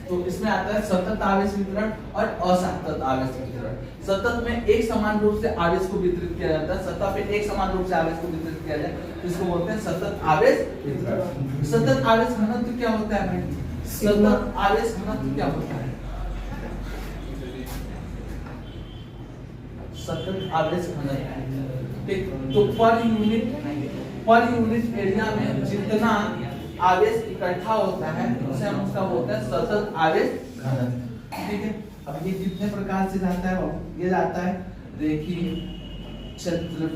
तो इसमें आता है सतत आवेश वितरण और असतत आवेश वितरण। सतत में एक समान रूप से आवेश को वितरित किया जाता है, सतह पे एक समान रूप से आवेश को वितरित किया जाए तो इसको बोलते हैं सतत आवेश वितरण। सतत आवेश घनत्व क्या होता है भाई, सतत आवेश घनत्व क्या होता है, सतत आवेश घनत्व, ठीक। तो पर यूनिट एरिया में जितना आवेश इकट्ठा होता है उसे हम उसका बोलते हैं सतत आवेश घनत्व, ठीक है। अब ये कितने प्रकार से जाता है, ये जाता है रेखीय, क्षेत्र,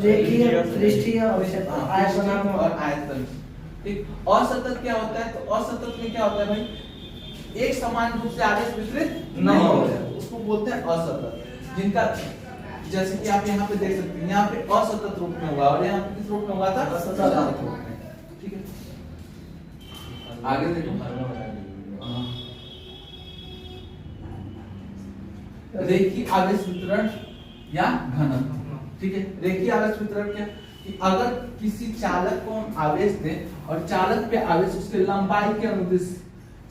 रेखीय, पृष्ठीय और आयतनात्मक और आयतन, ठीक। असतत क्या होता है, तो असतत में क्या होता है भाई, एक समान रूप से आवेश वितरित नहीं होता है, उसको बोलते हैं असतत। जिनका जैसे कि आप यहाँ पे देख सकते हैं, यहाँ पे असतत रूप में हुआ और यहाँ पे किस रूप में हुआ था, सतत रूप में, ठीक है। आगे देखो, रेखीय आवेश वितरण या घनत्व, ठीक है। रेखीय आवेश वितरण क्या, कि अगर किसी चालक को हम आवेश दें और चालक पे आवेश उसके लंबाई के अनुदिश,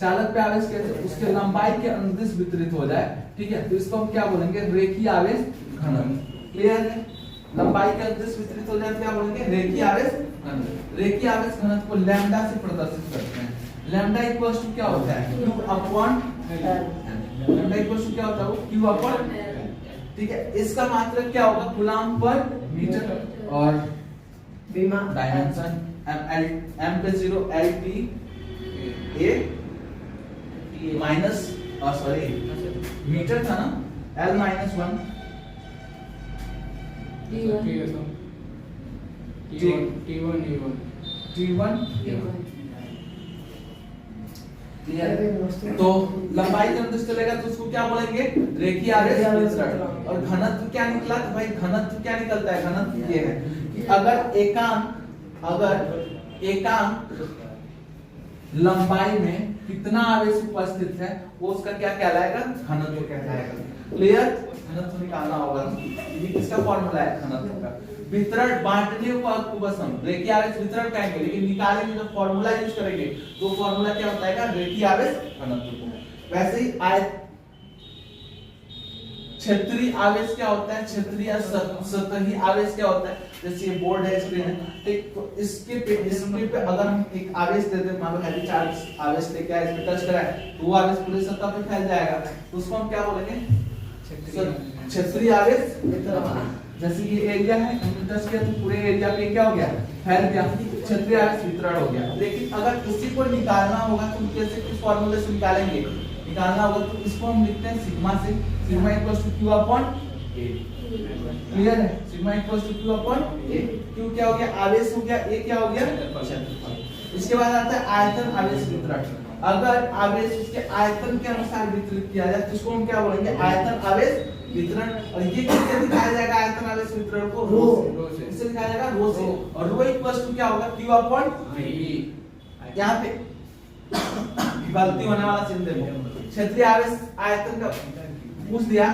चालक पे आवेश कैसे, उसके लंबाई के अनुदिश वितरित हो जाए, ठीक है, तो इसको हम क्या बोलेंगे, रेखीय आवेश घनत्व। क्लियर है? लंबाई के अनुदिश वितरित हो जाए क्या बोलेंगे, रेखीय आवेश घनत्व। रेखीय आवेश घनत्व को लैम्डा से प्रदर्शित करते हैं। लैम्डा इक्वल्स टू क्या होता है, Q upon lambda equals to क्या होता है, Q अपॉन, ठीक है। इसका मात्रक क्या होगा, कूलम पर मीटर और डायमेंशन m पे 0 l t a minus sorry metre था ना, l minus 1 T1 A1 clear? तो लंबाई जब अंतर चलेगा तो उसको क्या बोलेंगे? रेखीय आवेश वितरण। और घनत्व क्या निकला? तो भाई घनत्व क्या निकलता है? घनत्व ये है कि अगर एकांक लंबाई में कितना आवेश उपस्थित है वो उसका क्या कहलाएगा? घनत्व कहलाएगा। क्लियर? घनत्व निकालना होगा। ये किसका फॉर्मूला है? घनत्व का। वितरण बांटने को बस हम रेखीय आवेश वितरण कहेंगे, लेकिन निकालेंगे जब फॉर्मूला यूज करेंगे तो फॉर्मूला क्या बताएगा? रेखीय आवेश घनत्व को। वैसे ही क्षेत्रीय आवेश क्या होता है? क्षेत्रीय सतही आवेश क्या होता है? जैसे ये बोर्ड है, स्क्रीन है, ठीक, तो इसके पे अगर हम एक आवेश देते हैं, मान लो हैवी चार्ज आवेश लेके आए, इस पे टच कराए तो वो आवेश पूरी सतह पे फैल जाएगा, तो उसको हम क्या बोलेंगे? क्षेत्रीय आवेश वितरण। जैसे ये एरिया है, हमने टच किया तो पूरे एरिया पे क्या हो गया? फैल गया, क्षेत्रीय आवेश वितरण हो गया। लेकिन अगर इसी को निकालना होगा तो कैसे, किस फॉर्मूले से निकालेंगे? निकालना होगा तो इसको हम लिखते हैं सिग्मा से, sigma equals to Q upon A. Clear है? Sigma equals to Q upon A. Q क्या हो गया? आवेश हो गया, ए क्या हो गया? क्षेत्रफल। इसके बाद आता है आयतन आवेश वितरण। अगर आवेश उसके आयतन के अनुसार वितरित किया जाए तो इसको हम क्या बोलेंगे? आयतन आवेश वितरण। और ये कैसे दिखाया जाएगा आयतन आवेश वितरण को? रो से। इससे दिखाया जाएगा रो से। और रो इक्वल्स टू क्या होगा? Q upon V. यहां पे गलती होने वाला चिन्ह देखो, क्षेत्रीय आवेश आयतन का पूछ दिया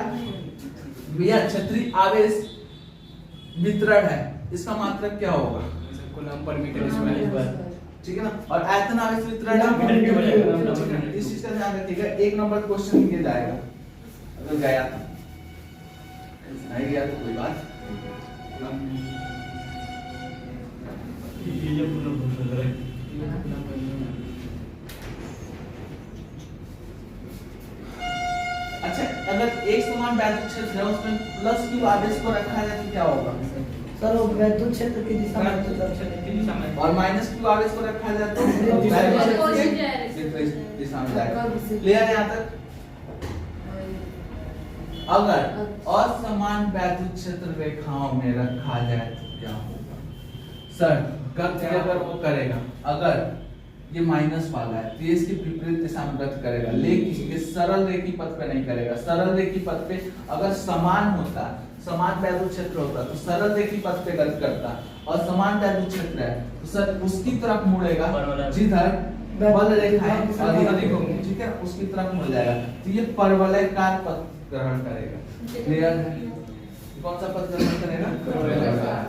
भैया, क्षेत्रीय आवेश वितरण है, इसका मात्रक क्या होगा? कूलम पर मीटर स्क्वायर, ठीक है ना? और आयतन आवेश वितरण इस चीज का ध्यान रखिएगा। एक नंबर क्वेश्चन ये जाएगा, अगर गया तो नहीं गया तो कोई बात। अच्छा, अगर एक समान वैद्युत क्षेत्र है उसमें प्लस क्यू आवेश को रखा जाए तो क्या होगा? सर वो वैद्युत क्षेत्र की दिशा में, और माइनस क्यू आवेश को रखा जाए तो विपरीत दिशा में जाएगा। क्लियर है यहाँ तक? अगर असमान वैद्युत क्षेत्र रेखाओं में रखा जाए तो क्या होगा? सर गति अगर वो करेगा, अगर ये माइनस वाला है तो ये इसके विपरीत दिशा में गति करेगा, लेकिन ये सरल रेखीय पथ पे नहीं करेगा। सरल रेखीय पथ पे अगर समान होता, समान वैद्युत क्षेत्र होता तो सरल रेखीय पथ पे गति करता, और समान वैद्युत क्षेत्र है तो सर उसकी तरफ मुड़ेगा जिधर बल रेखाएं अधिक होंगी, ठीक है, उसकी तरफ मुड़ जाएगा। तो ये परवलयकार पथ ग्रहण करेगा। क्लियर है? कौन सा पथ ग्रहण करेगा? परवलयकार।